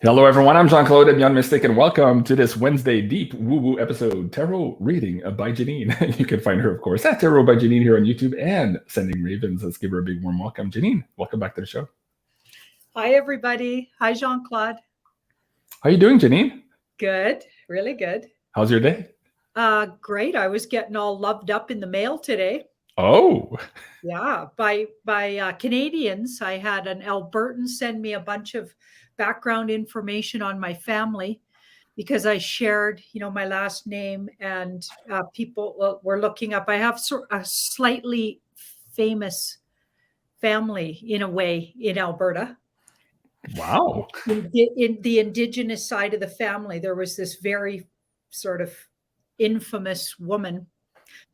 Hello, everyone. I'm Jean-Claude BeyondMystic, and welcome to this Wednesday Deep Woo-Woo episode, Tarot Reading by Janine. You can find her, of course, at Tarot by Janine here on YouTube and Sending Ravens. Let's give her a big warm welcome. Janine, welcome back to the show. Hi, everybody. Hi, Jean-Claude. How you doing, Janine? Good. Really good. How's your day? Great. I was getting all loved up in the mail today. Oh. Yeah. By Canadians. I had an Albertan send me a bunch of background information on my family because I shared, my last name, and people were looking up. I have a slightly famous family in a way in Alberta. Wow. In the Indigenous side of the family, there was this very sort of infamous woman,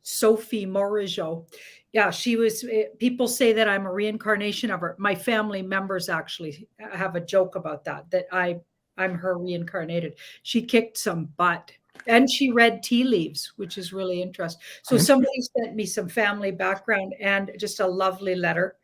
Sophie Morigeau. Yeah, she was, people say that I'm a reincarnation of her. My family members actually have a joke about that I'm her reincarnated. She kicked some butt and she read tea leaves, which is really interesting. So somebody sent me some family background and just a lovely letter.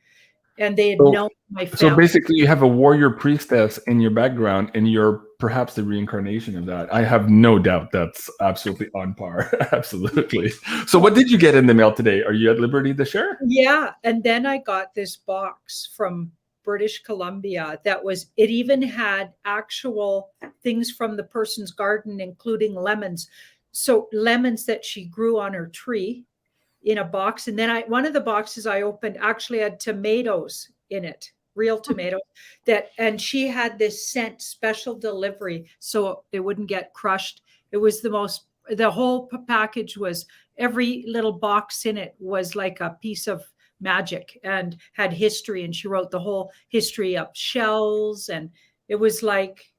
And they had known my family. So basically you have a warrior priestess in your background and you're perhaps the reincarnation of that. I have no doubt that's absolutely on par. Absolutely. So what did you get in the mail today? Are you at liberty to share? Yeah. And then I got this box from British Columbia it even had actual things from the person's garden, including lemons. So lemons that she grew on her tree in a box. And then one of the boxes I opened actually had tomatoes in it, real tomatoes, and she had this sent special delivery so it wouldn't get crushed. It was the whole package was, every little box in it was like a piece of magic and had history. And she wrote the whole history up shells. And it was like,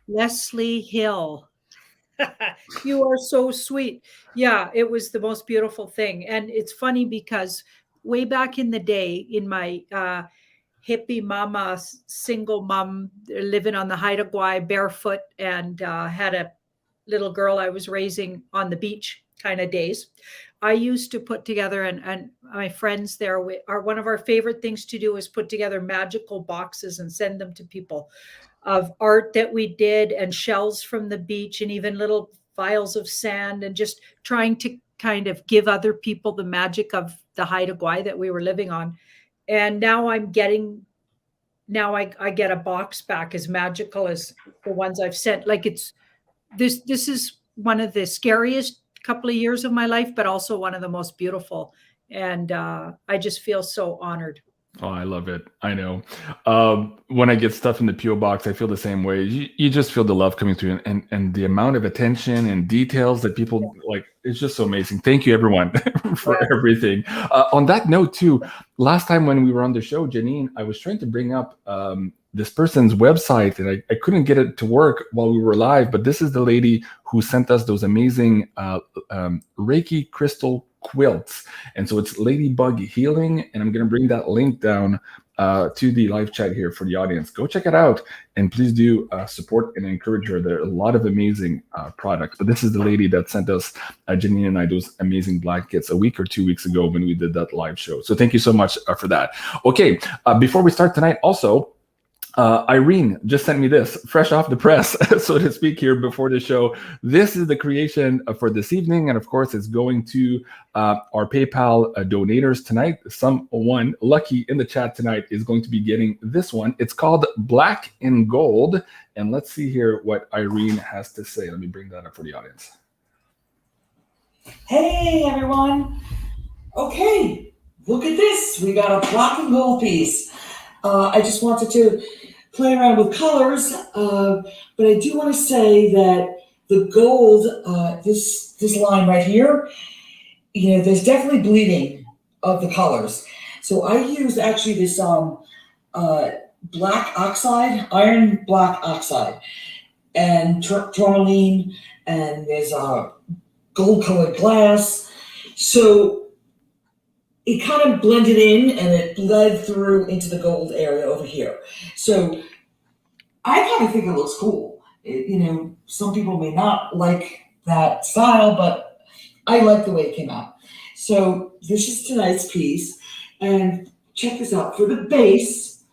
Leslie Hill. You are so sweet. Yeah, it was the most beautiful thing. And it's funny because way back in the day, in my hippie mama, single mom, living on the Haida Gwaii barefoot, and had a little girl I was raising on the beach kind of days, I used to put together, and my friends there are, one of our favorite things to do is put together magical boxes and send them to people of art that we did, and shells from the beach, and even little vials of sand, and just trying to kind of give other people the magic of the Haida Gwaii that we were living on. And now I get a box back as magical as the ones I've sent. Like this is one of the scariest couple of years of my life, but also one of the most beautiful. And I just feel so honored. Oh, I love it. I know. When I get stuff in the P.O. box, I feel the same way. You just feel the love coming through, and the amount of attention and details that people like, it's just so amazing. Thank you, everyone, for everything. On that note, too, last time when we were on the show, Janine, I was trying to bring up this person's website, and I couldn't get it to work while we were live, but this is the lady who sent us those amazing Reiki crystal quilts. And so it's Ladybug Healing, and I'm going to bring that link down to the live chat here for the audience. Go check it out, and please do support and encourage her. There are a lot of amazing products, but this is the lady that sent us, Janine and I, those amazing blankets a week or 2 weeks ago when we did that live show. So thank you so much for that. Okay, before we start tonight, also, Irene just sent me this, fresh off the press, so to speak, here before the show. This is the creation for this evening, and of course, it's going to our PayPal donators tonight. Someone lucky in the chat tonight is going to be getting this one. It's called Black in Gold, and let's see here what Irene has to say. Let me bring that up for the audience. Hey, everyone. Okay, look at this. We got a black and gold piece. I just wanted to play around with colors, but I do want to say that the gold, this line right here, there's definitely bleeding of the colors. So I used actually this black oxide, iron black oxide, and tourmaline, and there's gold-colored glass. So it kind of blended in, and it bled through into the gold area over here. So I kind of think it looks cool. Some people may not like that style, but I like the way it came out. So this is tonight's piece, and check this out. For the base,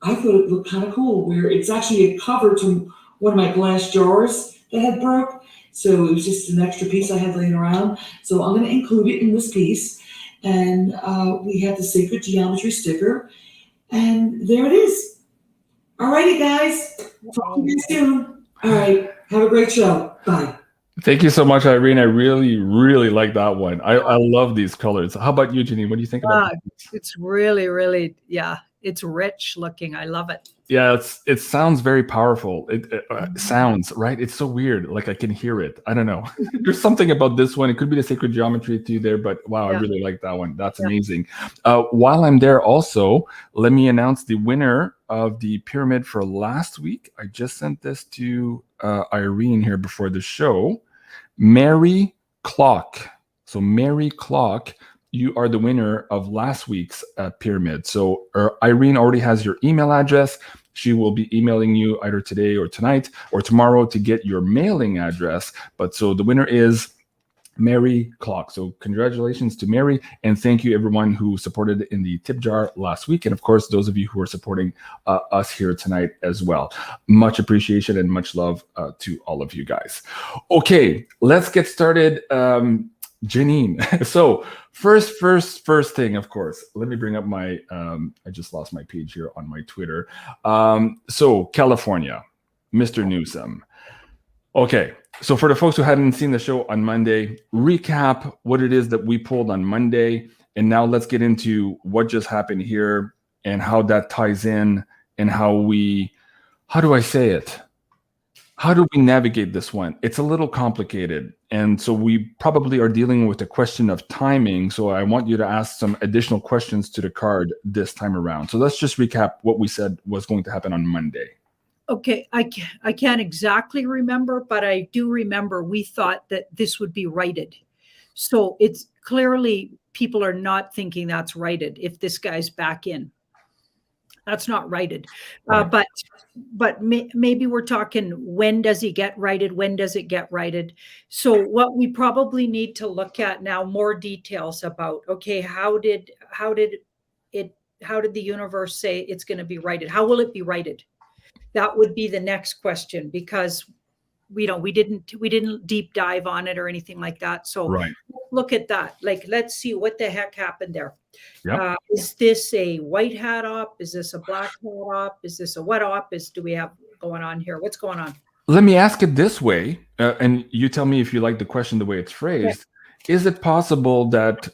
I thought it looked kind of cool, where it's actually a cover to one of my glass jars that had broke. So it was just an extra piece I had laying around. So I'm going to include it in this piece. And we have the sacred geometry sticker. And there it is. All righty, guys. Talk to you soon. All right. Have a great show. Bye. Thank you so much, Irene. I really, really like that one. I love these colors. How about you, Janine? What do you think about this? It's really, really, yeah, it's rich looking. I love it. Yeah, it sounds very powerful. It sounds, right? It's so weird. Like I can hear it. I don't know. There's something about this one. It could be the sacred geometry too there, but wow, I really like that one. That's amazing. While I'm there also, let me announce the winner of the pyramid for last week. I just sent this to Irene here before the show. Mary Clock. So Mary Clock, you are the winner of last week's pyramid. So Irene already has your email address. She will be emailing you either today or tonight or tomorrow to get your mailing address. But so the winner is Mary Clock. So congratulations to Mary, and thank you everyone who supported in the tip jar last week, and of course those of you who are supporting us here tonight as well. Much appreciation and much love to all of you guys. Okay, let's get started. Janine. So first thing, of course, let me bring up my, I just lost my page here on my Twitter. So California, Mr. Newsom. Okay, so for the folks who hadn't seen the show on Monday, recap what it is that we pulled on Monday. And now let's get into what just happened here and how that ties in and how do I say it? How do we navigate this one? It's a little complicated. And so we probably are dealing with a question of timing. So I want you to ask some additional questions to the card this time around. So let's just recap what we said was going to happen on Monday. Okay, I can't exactly remember, but I do remember we thought that this would be righted. So it's clearly people are not thinking that's righted if this guy's back in. That's not righted. Right. But maybe we're talking, when does he get righted? When does it get righted? So what we probably need to look at now, more details about, okay, how did the universe say it's going to be righted? How will it be righted? That would be the next question, because we didn't deep dive on it or anything like that. So look at that. Like, let's see what the heck happened there. Yep. Is this a white hat op? Is this a black hat op? Is this a what op? Do we have going on here? What's going on? Let me ask it this way, and you tell me if you like the question the way it's phrased. Yeah. Is it possible that,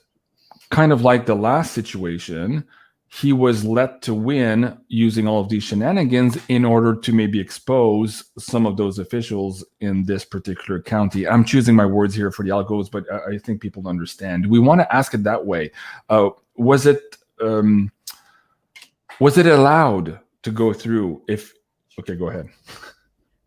kind of like the last situation, he was let to win using all of these shenanigans in order to maybe expose some of those officials in this particular county? I'm choosing my words here for the algos, but I think people understand. We want to ask it that way. Was it allowed to go through? Okay, go ahead.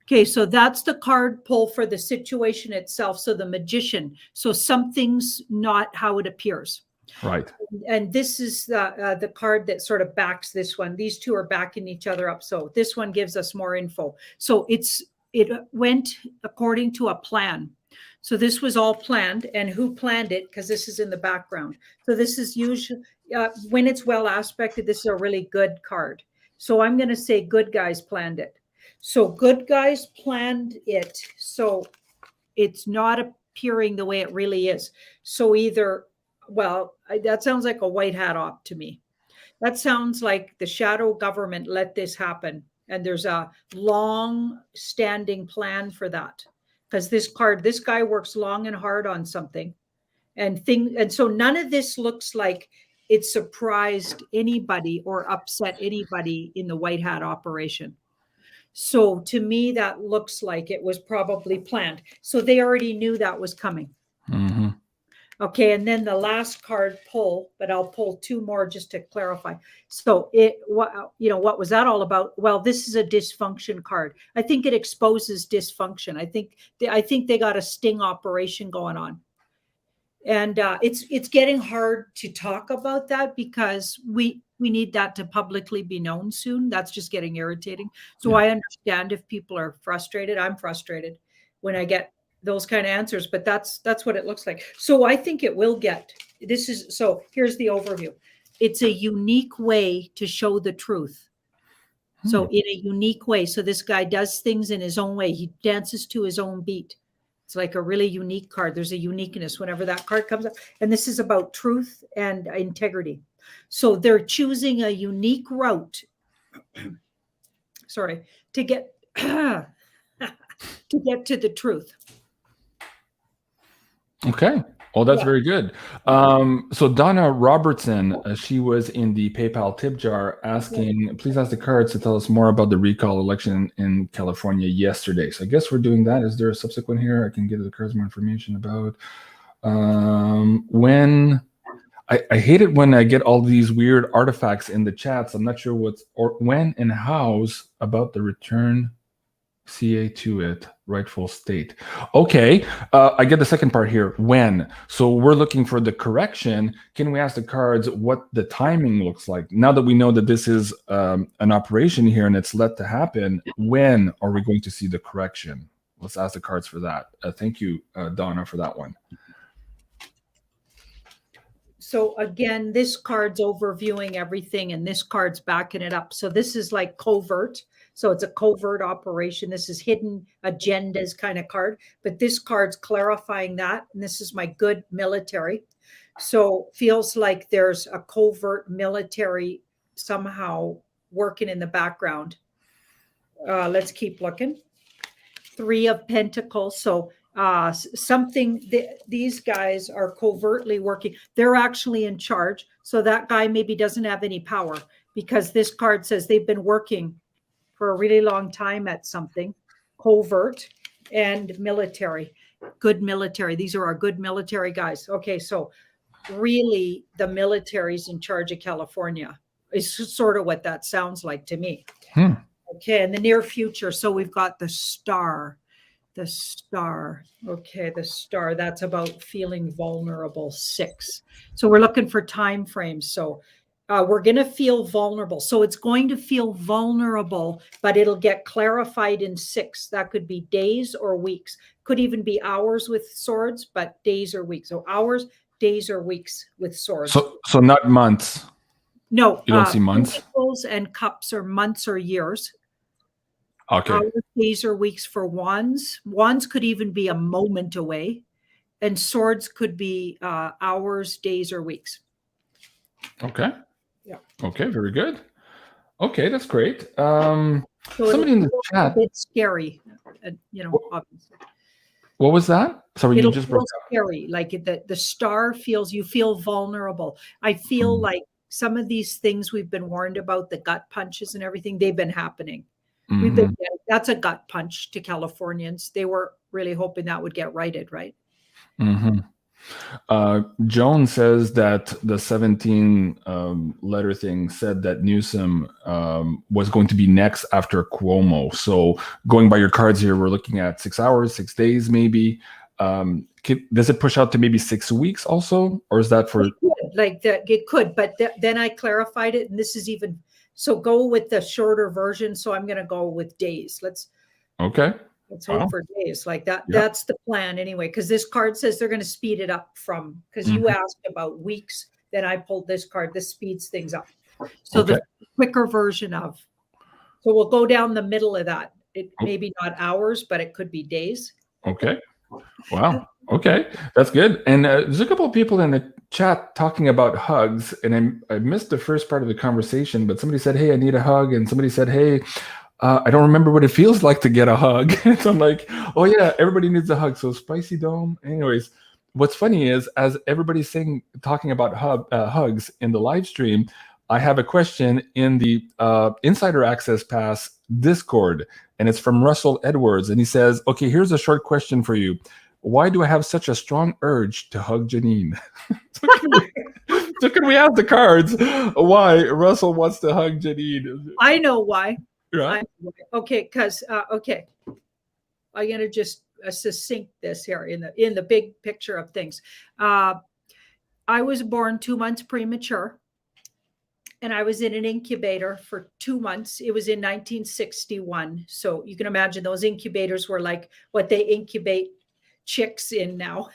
Okay, so that's the card pull for the situation itself. So the magician. So something's not how it appears. Right. And this is the card that sort of backs this one. These two are backing each other up. So this one gives us more info. So it went according to a plan. So this was all planned. And who planned it? Because this is in the background. So this is usually, when it's well aspected, this is a really good card. So I'm going to say good guys planned it. So good guys planned it. So it's not appearing the way it really is. So either... Well, that sounds like a white hat op to me. That sounds like the shadow government let this happen. And there's a long-standing plan for that. Because this guy works long and hard on something. And so none of this looks like it surprised anybody or upset anybody in the white hat operation. So to me, that looks like it was probably planned. So they already knew that was coming. Mm-hmm. Okay, and then the last card pull, but I'll pull two more just to clarify. So what was that all about? Well, this is a dysfunction card. I think it exposes dysfunction. I think they got a sting operation going on, and it's getting hard to talk about that because we need that to publicly be known soon. That's just getting irritating. So I understand if people are frustrated. I'm frustrated when I get those kind of answers, but that's what it looks like. So I think it will get, so here's the overview. It's a unique way to show the truth. So in a unique way. So this guy does things in his own way. He dances to his own beat. It's like a really unique card. There's a uniqueness whenever that card comes up. And this is about truth and integrity. So they're choosing a unique route. Sorry, to get to get to the truth. Okay. Oh, that's very good. So Donna Robertson, she was in the PayPal tip jar asking, please ask the cards to tell us more about the recall election in California yesterday. So I guess we're doing that. Is there a subsequent here? I can give the cards more information about when. I hate it when I get all these weird artifacts in the chats. I'm not sure what's or when and how's about the return CA to it rightful state. Okay, I get the second part here. When? So we're looking for the correction. Can we ask the cards what the timing looks like? Now that we know that this is an operation here and it's let to happen, when are we going to see the correction? Let's ask the cards for that. Thank you, Donna, for that one. So again, this card's overviewing everything and this card's backing it up. So this is like covert. So it's a covert operation. This is hidden agendas kind of card, but this card's clarifying that. And this is my good military. So feels like there's a covert military somehow working in the background. Let's keep looking. 3 of Pentacles. So these guys are covertly working. They're actually in charge. So that guy maybe doesn't have any power because this card says they've been working for a really long time at something. Covert and military. Good military. These are our good military guys. Okay, so really the military's in charge of California. It's sort of what that sounds like to me. Okay, in the near future. So we've got the star. The star. Okay, the star. That's about feeling vulnerable. 6. So we're looking for time frames. So we're going to feel vulnerable. So it's going to feel vulnerable, but it'll get clarified in 6. That could be days or weeks. Could even be hours with swords, but days or weeks. So hours, days, or weeks with swords. So not months. No. You don't see months? Pentacles and cups are months or years. Okay. Hours, days, or weeks for wands. Wands could even be a moment away. And swords could be hours, days, or weeks. Okay. Yeah. Okay, very good. Okay, that's great. So Somebody in the chat. A bit scary, obviously. What was that? Sorry, It'll you just feel broke up. scary. Like the star feels, you feel vulnerable. I feel like some of these things we've been warned about, the gut punches and everything, they've been happening. That's a gut punch to Californians. They were really hoping that would get righted, right? Joan says that the 17 letter thing said that Newsom was going to be next after Cuomo. So going by your cards here, we're looking at 6 hours, 6 days, maybe. Does it push out to maybe 6 weeks also? Or is that for... It could, but then I clarified it. And this is even... So go with the shorter version. So I'm going to go with days. Let's hope for days like that. Yeah. That's the plan anyway, because this card says they're going to speed it up because you asked about weeks. Then I pulled this card. This speeds things up. So the quicker version of. So we'll go down the middle of that. It maybe not hours, but it could be days. Okay. Wow. Okay, that's good. And there's a couple of people in the chat talking about hugs, and I missed the first part of the conversation, but somebody said, hey, I need a hug. And somebody said, hey, I don't remember what it feels like to get a hug. So I'm like, oh yeah, everybody needs a hug. So Spicy Dome. Anyways, what's funny is as everybody's talking about hugs in the live stream, I have a question in the Insider Access Pass Discord, and it's from Russell Edwards. And he says, okay, here's a short question for you. Why do I have such a strong urge to hug Janine? So can we ask the cards why Russell wants to hug Janine? I know why. Right. Okay, because I'm gonna just succinct this here in the big picture of things. I was born 2 months premature, and I was in an incubator for 2 months. It was in 1961, so you can imagine those incubators were like what they incubate chicks in now.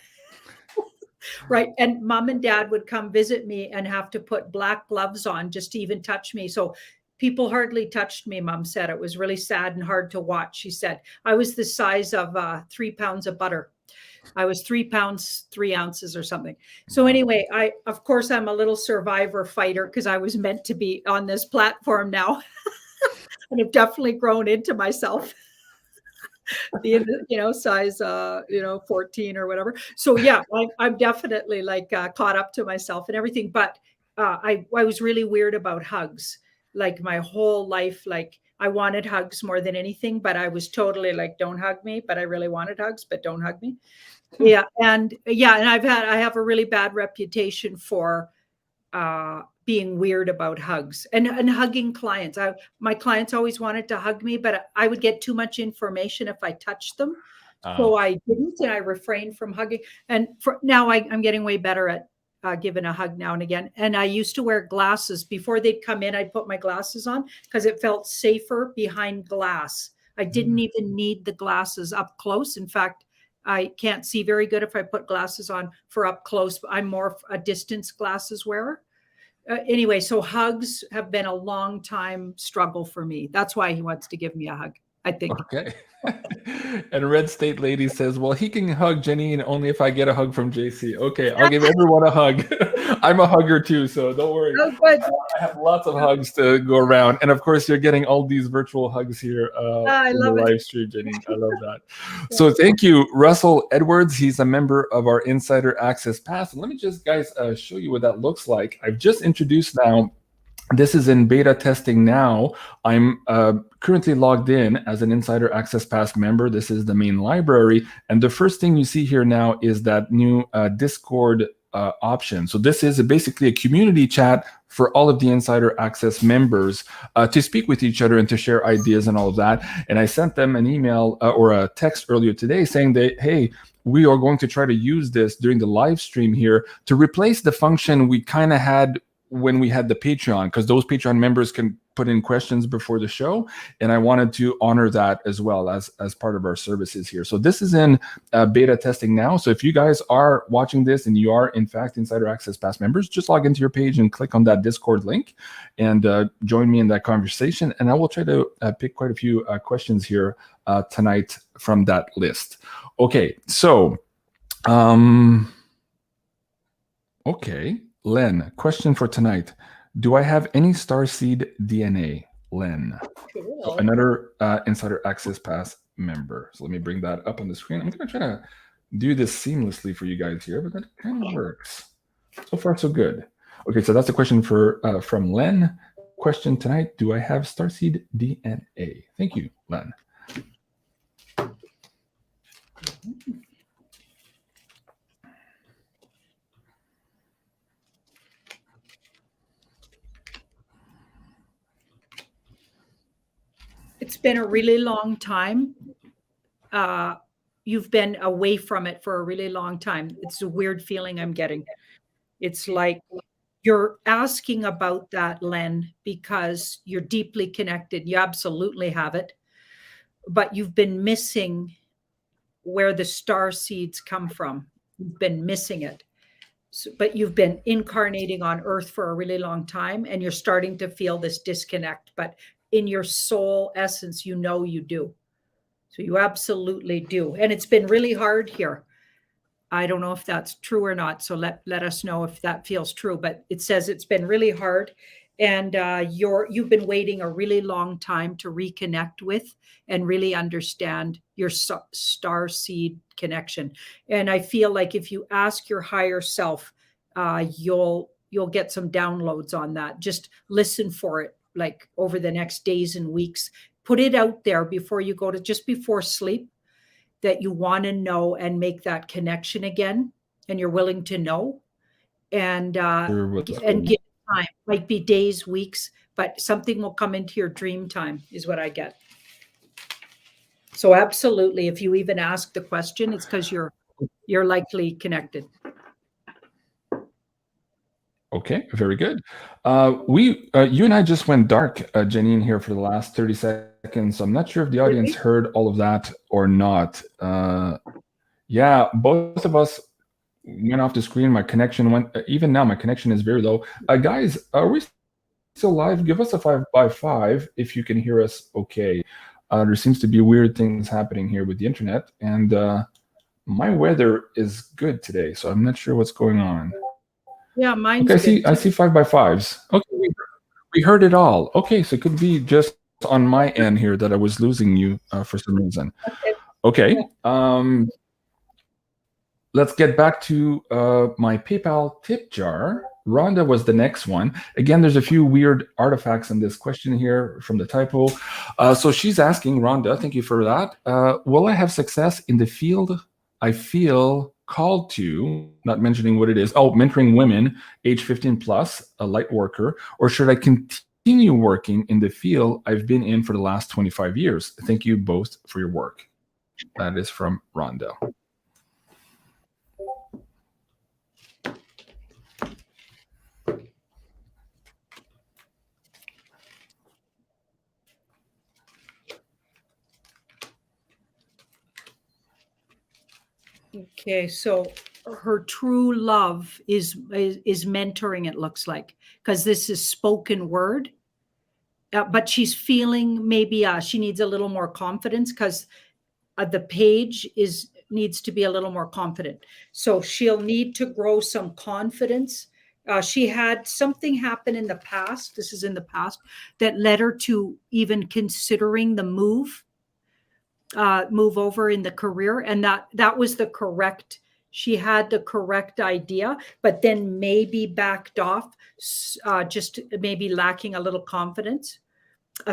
Right. And mom and dad would come visit me and have to put black gloves on just to even touch me. So People hardly touched me, Mom said. It was really sad and hard to watch, she said. I was the size of 3 pounds of butter. I was 3 pounds, 3 ounces or something. So anyway, of course, I'm a little survivor fighter because I was meant to be on this platform now. And I've definitely grown into myself. Size 14 or whatever. So yeah, I'm definitely like caught up to myself and everything. But I was really weird about hugs. Like my whole life, like I wanted hugs more than anything, but I was totally like, don't hug me, but I really wanted hugs, but don't hug me. Yeah. And I have a really bad reputation for being weird about hugs and hugging clients. My clients always wanted to hug me, but I would get too much information if I touched them. So I didn't, and I refrained from hugging. And now I'm getting way better at giving a hug now and again. And I used to wear glasses. Before they'd come in, I'd put my glasses on because it felt safer behind glass. I didn't even need the glasses up close. In fact, I can't see very good if I put glasses on for up close. I'm more a distance glasses wearer. Anyway, so hugs have been a long time struggle for me. That's why he wants to give me a hug, I think. Okay. And Red State Lady says, well, he can hug Janine only if I get a hug from JC. Okay, I'll give everyone a hug. I'm a hugger too, so don't worry. Oh, good. I have lots of hugs to go around. And of course, you're getting all these virtual hugs here I in love the it. live stream, Janine. I love that. So thank you, Russell Edwards. He's a member of our Insider Access Pass. And let me just, guys, show you what that looks like. I've just introduced now. This is in beta testing now. I'm currently logged in as an Insider Access Pass member. This is the main library. And the first thing you see here now is that new Discord option. So this is basically a community chat for all of the Insider Access members to speak with each other and to share ideas and all of that. And I sent them an email or a text earlier today saying that, hey, we are going to try to use this during the live stream here to replace the function we kind of had when we had the Patreon, because those Patreon members can put in questions before the show, and I wanted to honor that as well as part of our services here. So this is in beta testing now. So if you guys are watching this and you are in fact Insider Access Pass members, just log into your page and click on that Discord link and join me in that conversation. And I will try to pick quite a few questions here tonight from that list. Okay, so okay. Len, question for tonight. Do I have any Starseed DNA? Len. Cool. So another Insider Access Pass member. So let me bring that up on the screen. I'm going to try to do this seamlessly for you guys here, but that kind of works. So far, so good. Okay, so that's a question for from Len. Question tonight, do I have Starseed DNA? Thank you, Len. It's been a really long time. You've been away from it for a really long time. It's a weird feeling I'm getting. It's like you're asking about that, Len, because you're deeply connected. You absolutely have it. But you've been missing where the star seeds come from. You've been missing it. So, but you've been incarnating on Earth for a really long time, and you're starting to feel this disconnect. But in your soul essence, you know you do. So you absolutely do. And it's been really hard here. I don't know if that's true or not. So let us know if that feels true. But it says it's been really hard. And you've been waiting a really long time to reconnect with and really understand your star seed connection. And I feel like if you ask your higher self, you'll get some downloads on that. Just listen for it, like over the next days and weeks. Put it out there before you go to, just before sleep, that you want to know and make that connection again, and you're willing to know, and give time. Might be days, weeks, but something will come into your dream time is what I get. So absolutely, if you even ask the question, it's because you're likely connected. Okay, very good. You and I just went dark, Janine, here for the last 30 seconds. So I'm not sure if the audience heard all of that or not. Yeah, both of us went off the screen. My connection went, even now, my connection is very low. Guys, are we still live, give us a 5x5 if you can hear us okay. There seems to be weird things happening here with the internet, and my weather is good today, so I'm not sure what's going on. Yeah, mine's okay, good. I see 5x5s. Okay, we heard it all. Okay, so it could be just on my end here that I was losing you for some reason. Okay. Let's get back to my PayPal tip jar. Rhonda was the next one. Again, there's a few weird artifacts in this question here from the typo. So she's asking, Rhonda, thank you for that. Will I have success in the field I feel called to, not mentioning what it is, mentoring women age 15 plus, a light worker, or should I continue working in the field I've been in for the last 25 years? Thank you both for your work. That is from Rhonda. Okay, so her true love is mentoring, it looks like, because this is spoken word. But she's feeling maybe she needs a little more confidence, because the page needs to be a little more confident. So she'll need to grow some confidence. She had something happen in the past, this is in the past, that led her to even considering the move over in the career, and that was the correct, she had the correct idea, but then maybe backed off, just maybe lacking a little confidence.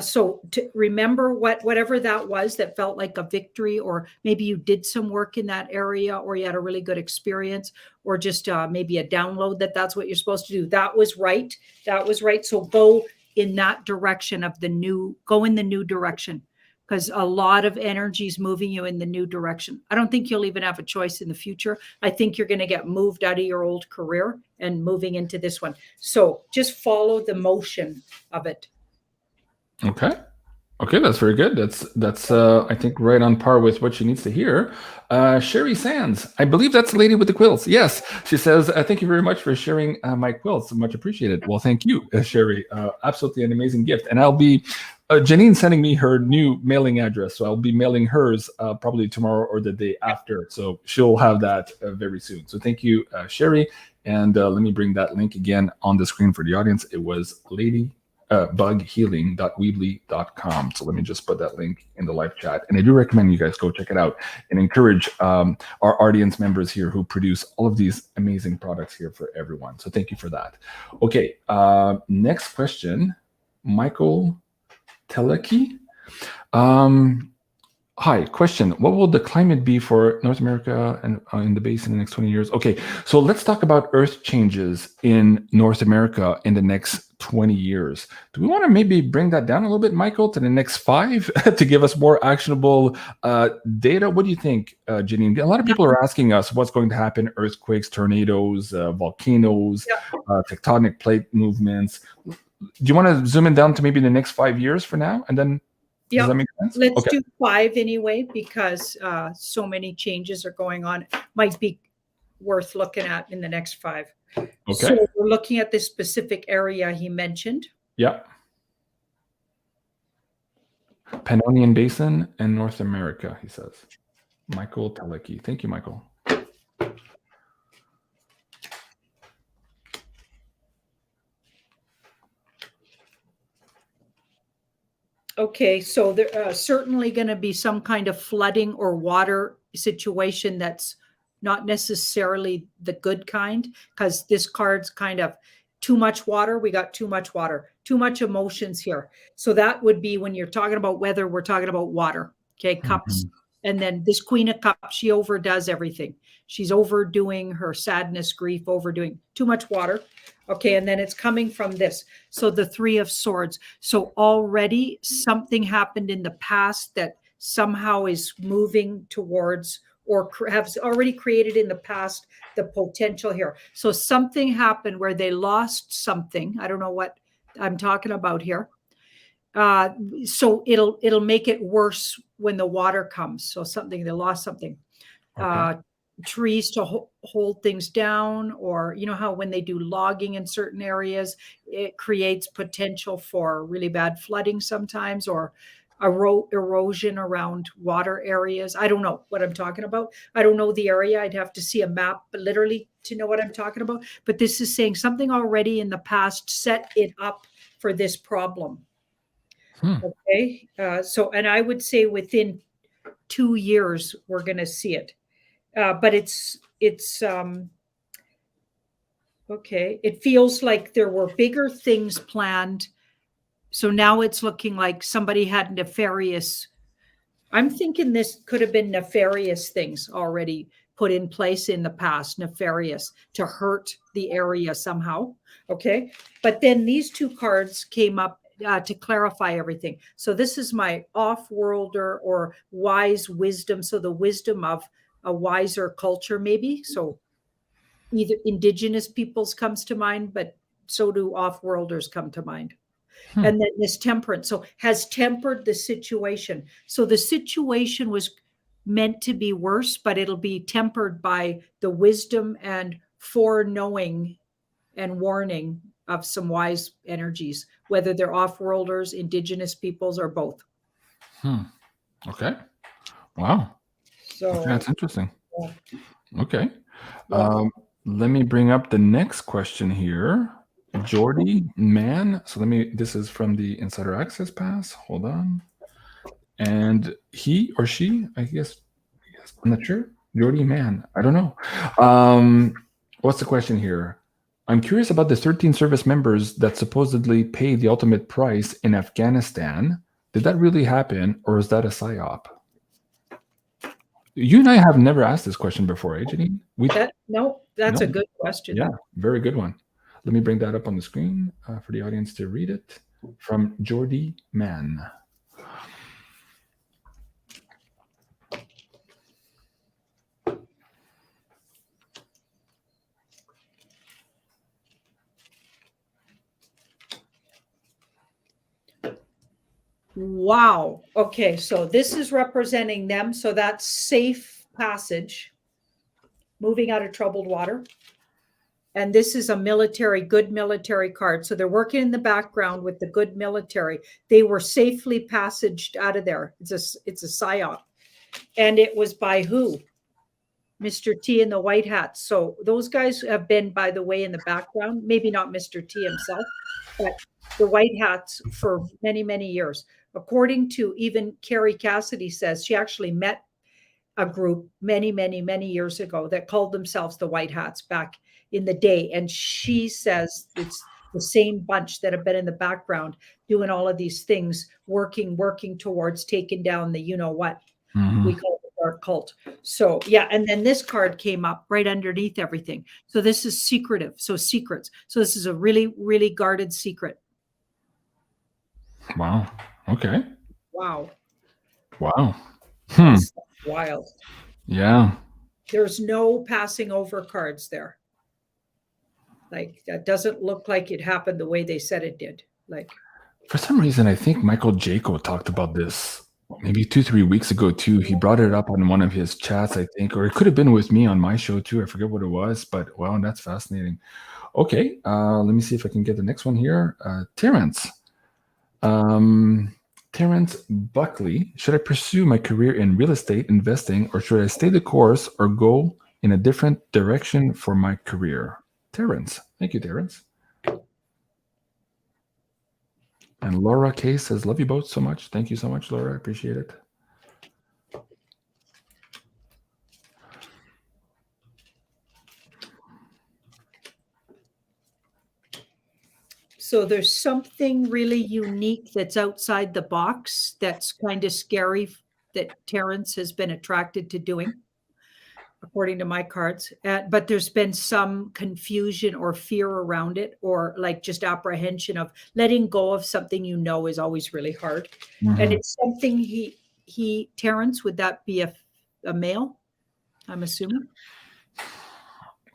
So to remember whatever that was that felt like a victory, or maybe you did some work in that area, or you had a really good experience, or just maybe a download that's what you're supposed to do. That was right. That was right. So go in that direction of go in the new direction, because a lot of energy is moving you in the new direction. I don't think you'll even have a choice in the future. I think you're going to get moved out of your old career and moving into this one. So just follow the motion of it. Okay. Okay, that's very good. That's I think right on par with what she needs to hear. Sherry Sands, I believe that's the lady with the quilts. Yes, she says, thank you very much for sharing my quilts. Much appreciated. Well, thank you, Sherry. Absolutely an amazing gift. And I'll be, Janine sending me her new mailing address. So I'll be mailing hers probably tomorrow or the day after. So she'll have that very soon. So thank you, Sherry. And let me bring that link again on the screen for the audience. It was bughealing.weebly.com. So let me just put that link in the live chat. And I do recommend you guys go check it out and encourage our audience members here who produce all of these amazing products here for everyone. So thank you for that. Okay, next question, Michael Teleki. Hi, question. What will the climate be for North America and in the basin in the next 20 years? Okay, so let's talk about Earth changes in North America in the next 20 years. Do we want to maybe bring that down a little bit, Michael, to the next 5 to give us more actionable data? What do you think, Janine? A lot of people are asking us what's going to happen, earthquakes, tornadoes, volcanoes, tectonic plate movements. Do you want to zoom in down to maybe the next 5 years for now? And then does that make sense? Let's do 5 anyway, because so many changes are going on. Might be worth looking at in the next 5. Okay. So we're looking at this specific area he mentioned. Yeah. Pannonian Basin and North America, he says. Michael Teleki. Thank you, Michael. Okay, so there certainly going to be some kind of flooding or water situation that's not necessarily the good kind, because this card's kind of too much water. We got too much water, too much emotions here. So that would be when you're talking about weather, we're talking about water. Okay, cups. And then this Queen of Cups, she overdoes everything. She's overdoing her sadness, grief, overdoing too much water. Okay, and then it's coming from this. So the 3 of Swords. So already something happened in the past that somehow is moving towards, or has already created in the past, the potential here. So something happened where they lost something. I don't know what I'm talking about here. So it'll make it worse when the water comes. So they lost something. Okay. trees to hold things down, or you know how when they do logging in certain areas, it creates potential for really bad flooding sometimes, or erosion around water areas. I don't know what I'm talking about. I don't know the area. I'd have to see a map literally to know what I'm talking about. But this is saying something already in the past set it up for this problem. Okay. So, and I would say within 2 years, we're going to see it. But it's okay. It feels like there were bigger things planned. So now it's looking like somebody had nefarious. I'm thinking this could have been nefarious things already put in place in the past, nefarious to hurt the area somehow. Okay. But then these two cards came up to clarify everything. So this is my off-worlder or wise wisdom. So the wisdom of a wiser culture, maybe. So either indigenous peoples comes to mind, but so do off-worlders come to mind. And then this temperance, so has tempered the situation. So the situation was meant to be worse, but it'll be tempered by the wisdom and foreknowing and warning of some wise energies, whether they're off-worlders, indigenous peoples, or both. Okay. Wow. So okay, that's interesting. Yeah. Okay. Yeah. Let me bring up the next question here. Jordy Man. So this is from the Insider Access Pass. Hold on. And he or she, I guess I'm not sure. Jordy Man. I don't know. What's the question here? I'm curious about the 13 service members that supposedly paid the ultimate price in Afghanistan. Did that really happen, or is that a psyop? You and I have never asked this question before, eh, Janine? That's a good question. Yeah, very good one. Let me bring that up on the screen for the audience to read it. From Jordy Man. Wow. Okay, so this is representing them. So that's safe passage, moving out of troubled water. And this is a good military card. So they're working in the background with the good military. They were safely passaged out of there. It's a psyop. And it was by who? Mr. T and the White Hats. So those guys have been, by the way, in the background. Maybe not Mr. T himself, but the White Hats for many, many years. According to even Carrie Cassidy says she actually met a group many, many, many years ago that called themselves the White Hats back in the day. And she says it's the same bunch that have been in the background doing all of these things, working towards taking down the you-know-what. We call it our cult. So, yeah. And then this card came up right underneath everything. So this is secretive. So secrets. So this is a really, really guarded secret. Wow. Okay. Wow. Wow. That's wild. Yeah. There's no passing over cards there. Like, that doesn't look like it happened the way they said it did. Like, for some reason, I think Michael Jaco talked about this maybe 2-3 weeks ago too. He brought it up on one of his chats, I think, or it could have been with me on my show too. I forget what it was, but wow, that's fascinating. Okay, let me see if I can get the next one here. Terrence. Terrence Buckley, should I pursue my career in real estate investing, or should I stay the course or go in a different direction for my career? Terrence. Thank you, Terrence. And Laura K says, love you both so much. Thank you so much, Laura. I appreciate it. so there's something really unique that's outside the box that's kind of scary that Terrence has been attracted to doing, according to my cards. But there's been some confusion or fear around it, or like just apprehension of letting go of something you know is always really hard. And it's something he Terrence, would that be a male? I'm assuming.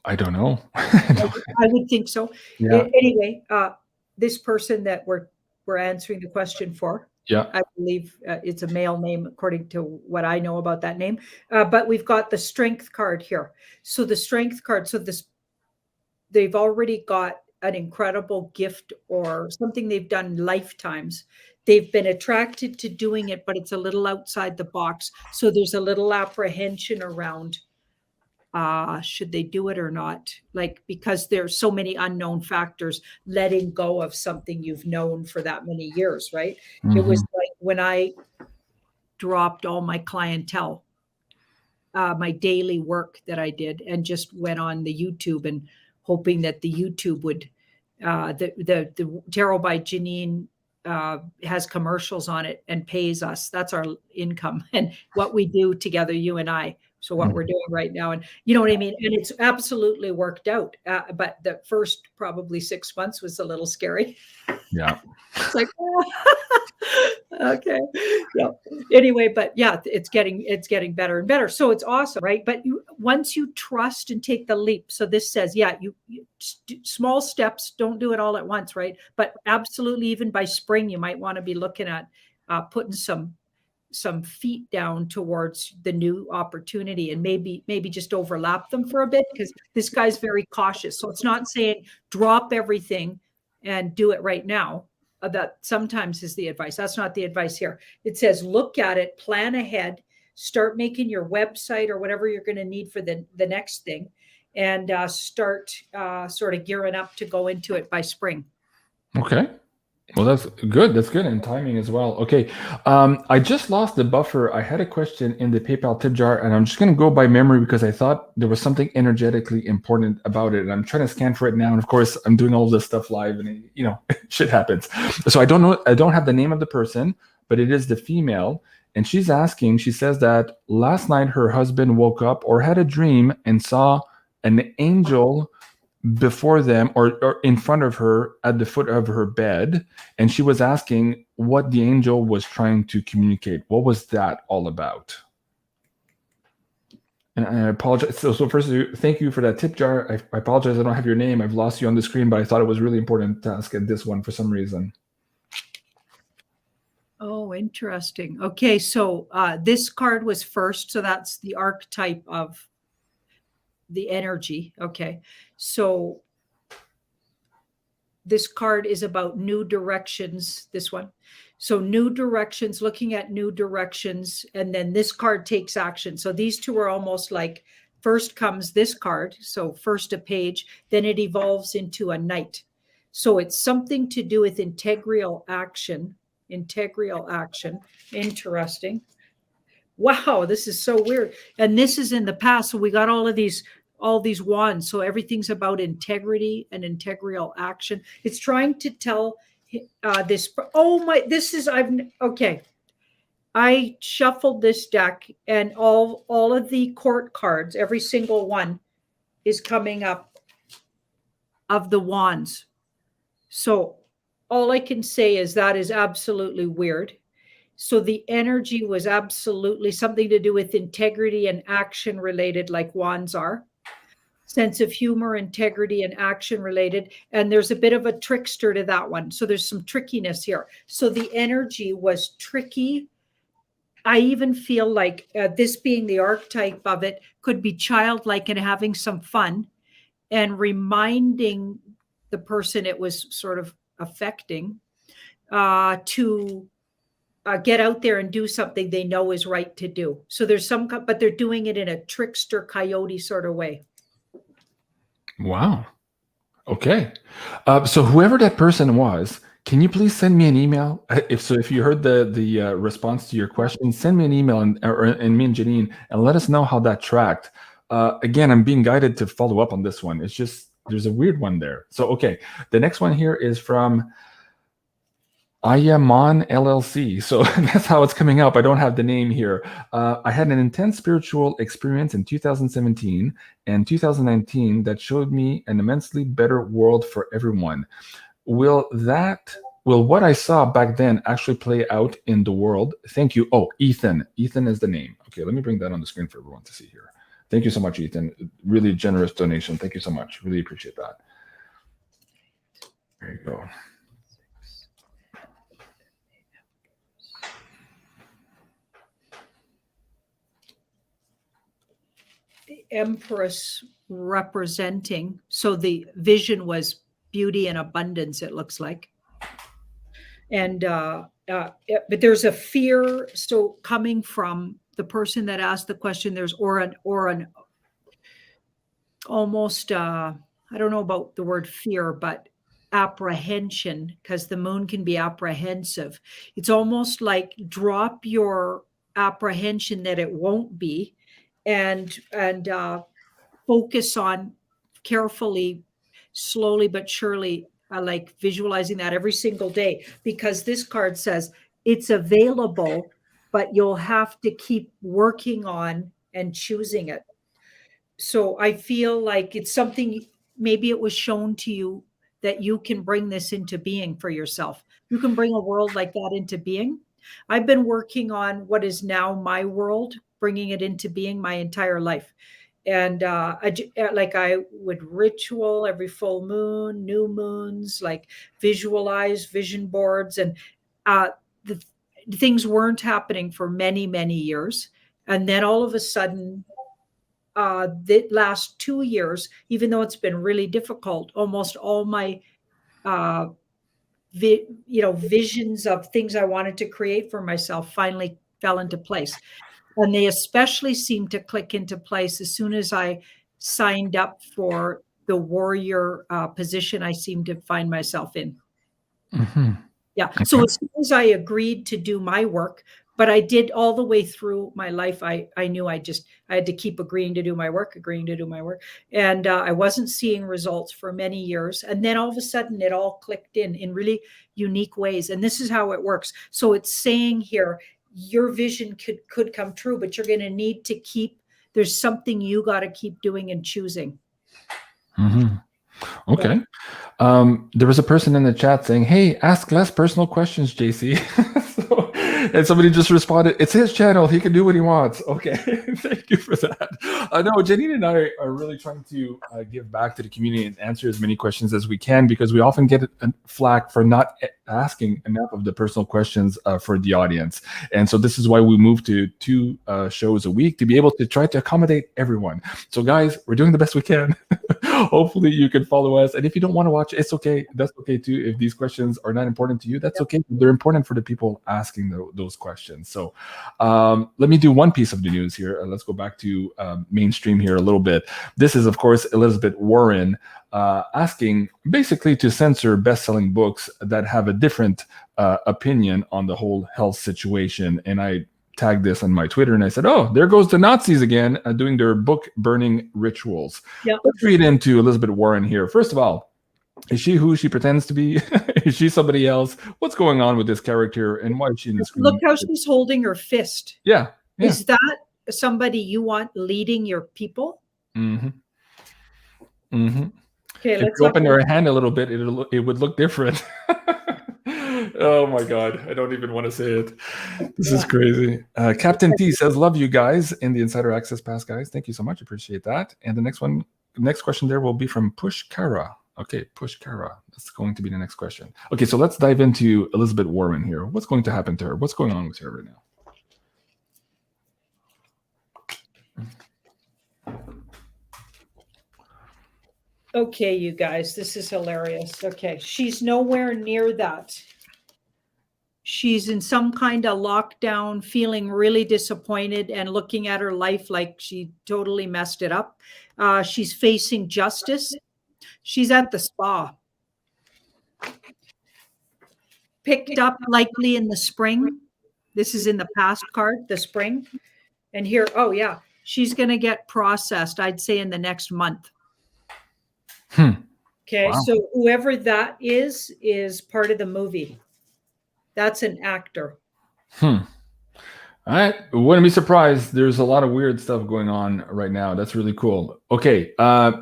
I don't know. I would think so. Yeah. Anyway, this person that we're answering the question for, Yeah. I believe it's a male name according to what I know about that name. But we've got the strength card here. So the strength card, so they've already got an incredible gift or something they've done lifetimes. They've been attracted to doing it, but it's a little outside the box. So there's a little apprehension around should they do it or not? Like, because there's so many unknown factors, letting go of something you've known for that many years, right? It was like when I dropped all my clientele, my daily work that I did, and just went on the YouTube and hoping that the YouTube would, the Tarot by Janine has commercials on it and pays us. That's our income and what we do together, you and I. So what we're doing right now, and you know what I mean? And it's absolutely worked out. But the first probably 6 months was a little scary. Yeah. It's like, okay. Yeah. Anyway, but yeah, it's getting better and better. So it's awesome, right? But once you trust and take the leap, so this says, yeah, you small steps, don't do it all at once, right? But absolutely, even by spring, you might want to be looking at putting some feet down towards the new opportunity, and maybe just overlap them for a bit, because this guy's very cautious. So it's not saying drop everything and do it right now. That sometimes is the advice. That's not the advice here. It says look at it, plan ahead, start making your website or whatever you're going to need for the next thing, and start sort of gearing up to go into it by spring. Okay. Well, that's good. That's good. And timing as well. Okay. I just lost the buffer. I had a question in the PayPal tip jar, and I'm just going to go by memory because I thought there was something energetically important about it. And I'm trying to scan for it now. And of course, I'm doing all this stuff live, and you know, shit happens. So I don't know. I don't have the name of the person, but it is the female. And she's asking, she says that last night her husband woke up or had a dream and saw an angel before them or in front of her at the foot of her bed, and she was asking what the angel was trying to communicate. What was that all about? And I apologize. So first, thank you for that tip jar. I apologize, I don't have your name. I've lost you on the screen, but I thought it was really important to ask at this one for some reason. Oh, interesting. Okay, so this card was first, so that's the archetype of the energy. Okay, so this card is about new directions, this one. So new directions, looking at new directions, and then this card takes action. So these two are almost like, first comes this card, so first a page, then it evolves into a knight. So it's something to do with integral action. Interesting. Wow, this is so weird. And this is in the past. So we got all these wands. So everything's about integrity and integral action. It's trying to tell this. Oh my, this is, okay. I shuffled this deck, and all of the court cards, every single one is coming up of the wands. So all I can say is that is absolutely weird. So the energy was absolutely something to do with integrity and action related, like wands are. Sense of humor, integrity, and action related. And there's a bit of a trickster to that one. So there's some trickiness here. So the energy was tricky. I even feel like this being the archetype of it could be childlike and having some fun and reminding the person it was sort of affecting to get out there and do something they know is right to do. So there's but they're doing it in a trickster coyote sort of way. Wow. Okay. So whoever that person was, can you please send me an email? If you heard the response to your question, send me an email and me and Janine, and let us know how that tracked. Again, I'm being guided to follow up on this one. It's just, there's a weird one there. So, okay. The next one here is from Ayamon LLC. So that's how it's coming up. I don't have the name here. I had an intense spiritual experience in 2017 and 2019 that showed me an immensely better world for everyone. Will what I saw back then actually play out in the world? Thank you. Oh, Ethan. Ethan is the name. Okay, let me bring that on the screen for everyone to see here. Thank you so much, Ethan. Really generous donation. Thank you so much. Really appreciate that. There you go. Empress representing. So the vision was beauty and abundance, it looks like. And but there's a fear. So coming from the person that asked the question, there's or an almost I don't know about the word fear, but apprehension, because the moon can be apprehensive. It's almost like drop your apprehension that it won't be, and focus on carefully, slowly but surely, like visualizing that every single day, because this card says it's available, but you'll have to keep working on and choosing it. So I feel like it's something, maybe it was shown to you that you can bring this into being for yourself. You can bring a world like that into being. I've been working on what is now my world, bringing it into being my entire life. And I would ritual every full moon, new moons, like visualize vision boards. And the things weren't happening for many, many years. And then all of a sudden, the last 2 years, even though it's been really difficult, almost all my visions of things I wanted to create for myself finally fell into place. And they especially seemed to click into place as soon as I signed up for the warrior position I seemed to find myself in. Mm-hmm. Yeah. Okay. So as soon as I agreed to do my work, but I did all the way through my life, I knew I had to keep agreeing to do my work. And I wasn't seeing results for many years. And then all of a sudden it all clicked in really unique ways. And this is how it works. So it's saying here, your vision could come true, but you're going to need to there's something you got to keep doing and choosing. Mm-hmm. Okay. Yeah. There was a person in the chat saying, hey, ask less personal questions, JC. And somebody just responded, it's his channel. He can do what he wants. Okay. Thank you for that. No, Janine and I are really trying to give back to the community and answer as many questions as we can, because we often get flack for not asking enough of the personal questions for the audience. And so this is why we moved to 2 shows a week, to be able to try to accommodate everyone. So guys, we're doing the best we can. Hopefully you can follow us. And if you don't want to watch, it's okay. That's okay too. If these questions are not important to you, that's okay. They're important for the people asking those questions. So let me do one piece of the news here. Let's go back to mainstream here a little bit. This is, of course, Elizabeth Warren asking basically to censor best-selling books that have a different opinion on the whole health situation. And I tagged this on my Twitter and I said, oh, there goes the Nazis again doing their book burning rituals. Yep. Let's read into Elizabeth Warren here. First of all, is she who she pretends to be? Is she somebody else? What's going on with this character and why is she in the screen? Look how she's holding her fist. Yeah. Is that somebody you want leading your people? Mm-hmm. Mm-hmm. Okay, if you open her hand a little bit, it would look different. Oh my God, I don't even want to say it. This is crazy. Captain T says, love you guys in the Insider Access Pass, guys. Thank you so much. Appreciate that. And the next question there will be from Push Kara. Okay, Push Kara. That's going to be the next question. Okay, so let's dive into Elizabeth Warren here. What's going to happen to her? What's going on with her right now? Okay, you guys, this is hilarious. Okay, she's nowhere near that. She's in some kind of lockdown, feeling really disappointed and looking at her life like she totally messed it up. She's facing justice. She's at the spa. Picked up likely in the spring. This is in the past card, the spring. And here, oh yeah, she's going to get processed, I'd say in the next month. Okay, wow. So whoever that is part of the movie. That's an actor. I wouldn't be surprised. There's a lot of weird stuff going on right now. That's really cool. Okay,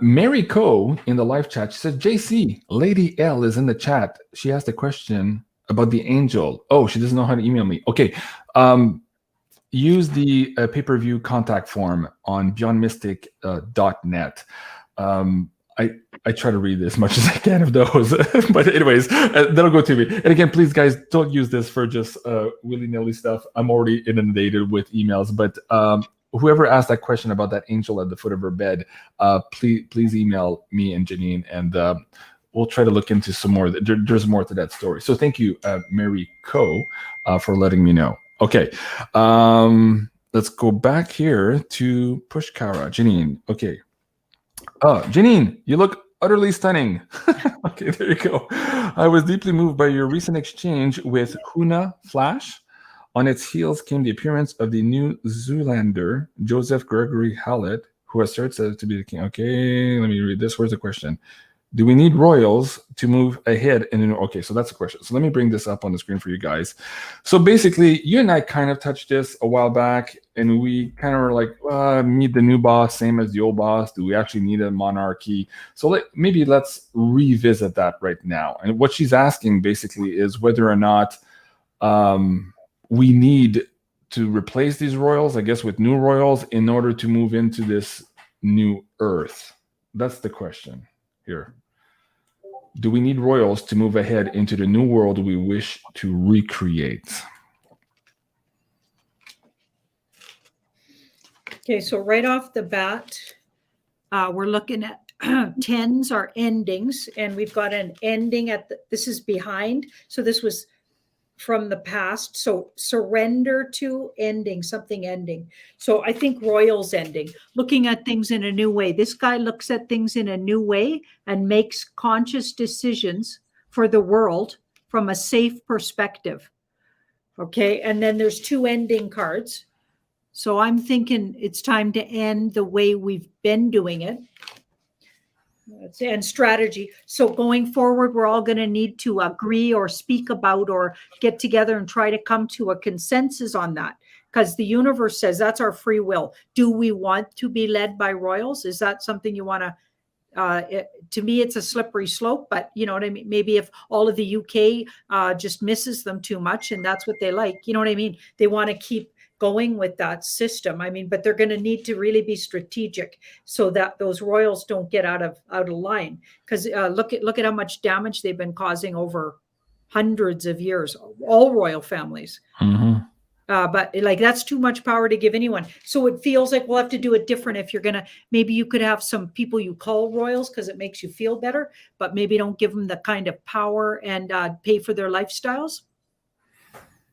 Mary Coe in the live chat, she said, JC, Lady L is in the chat. She asked a question about the angel. Oh, she doesn't know how to email me. Okay, use the pay-per-view contact form on beyondmystic.net. I try to read as much as I can of those, but anyways, that'll go to me. And again, please, guys, don't use this for just willy-nilly stuff. I'm already inundated with emails, but whoever asked that question about that angel at the foot of her bed, please email me and Janine, and we'll try to look into some more. There's more to that story. So thank you, Mary Co, for letting me know. Okay, let's go back here to Pushkara. Janine, okay. Janine, you look utterly stunning. Okay, there you go. I was deeply moved by your recent exchange with Huna Flash. On its heels came the appearance of the New Zealander, Joseph Gregory Hallett, who asserts to be the king. Okay, let me read this. Where's the question? Do we need royals to move ahead? Okay, so that's a question. So let me bring this up on the screen for you guys. So basically, you and I kind of touched this a while back, and we kind of were like, meet the new boss, same as the old boss. Do we actually need a monarchy? So maybe let's revisit that right now. And what she's asking basically is whether or not we need to replace these royals, I guess, with new royals in order to move into this new Earth. That's the question here. Do we need royals to move ahead into the new world we wish to recreate? Okay, so right off the bat, we're looking at tens are endings, and we've got an ending at this is behind. So this was from the past. So surrender to ending, something ending. So I think royals ending, looking at things in a new way. This guy looks at things in a new way and makes conscious decisions for the world from a safe perspective. Okay. And then there's two ending cards. So I'm thinking it's time to end the way we've been doing it. And strategy. So going forward, we're all going to need to agree or speak about or get together and try to come to a consensus on that, because the universe says that's our free will. Do we want to be led by royals? Is that something you want to? To me, it's a slippery slope, but you know what I mean? Maybe if all of the UK just misses them too much and that's what they like, you know what I mean? They want to keep going with that system. I mean, but they're going to need to really be strategic so that those royals don't get out of line. Because look at how much damage they've been causing over hundreds of years, all royal families. Mm-hmm. But like that's too much power to give anyone. So it feels like we'll have to do it different. If you're going to, maybe you could have some people you call royals because it makes you feel better, but maybe don't give them the kind of power and pay for their lifestyles.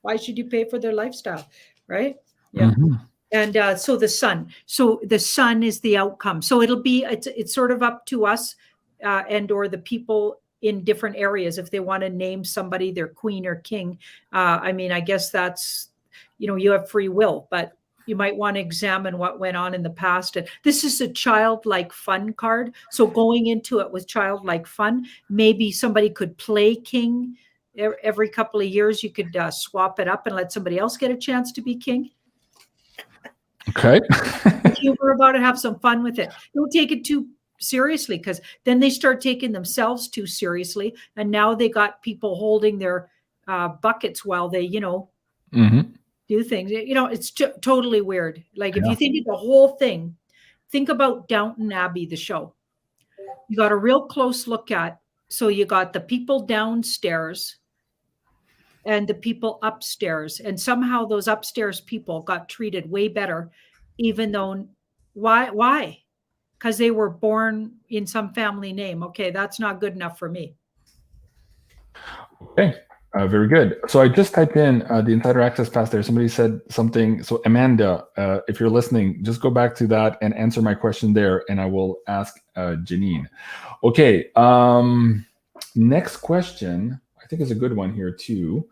Why should you pay for their lifestyle? Right? Yeah. Mm-hmm. And so the sun is the outcome. So it's sort of up to us and or the people in different areas if they want to name somebody their queen or king. I mean, I guess that's, you have free will, but you might want to examine what went on in the past. And this is a childlike fun card. So going into it with childlike fun, maybe somebody could play king. Every couple of years, you could swap it up and let somebody else get a chance to be king. Okay. Humor about it, have some fun with it. Don't take it too seriously, because then they start taking themselves too seriously. And now they got people holding their buckets while they, mm-hmm. do things. It's totally weird. Like if you think of the whole thing, think about Downton Abbey, the show. You got a real close look at. So you got the people downstairs and the people upstairs. And somehow those upstairs people got treated way better, even though, why? Because they were born in some family name. Okay, that's not good enough for me. Okay, very good. So I just typed in the Insider Access Pass there. Somebody said something. So Amanda, if you're listening, just go back to that and answer my question there, and I will ask Janine. Okay, next question, I think is a good one here too.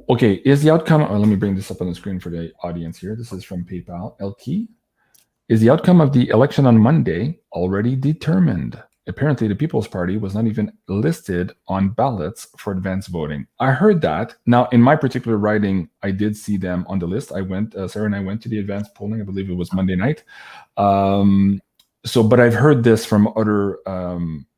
Okay, is the outcome, let me bring this up on the screen for the audience here. This is from PayPal, Elke. Is the outcome of the election on Monday already determined? Apparently the People's Party was not even listed on ballots for advance voting. I heard that. Now, in my particular riding, I did see them on the list. Sarah and I went to the advance polling. I believe it was Monday night. But I've heard this from other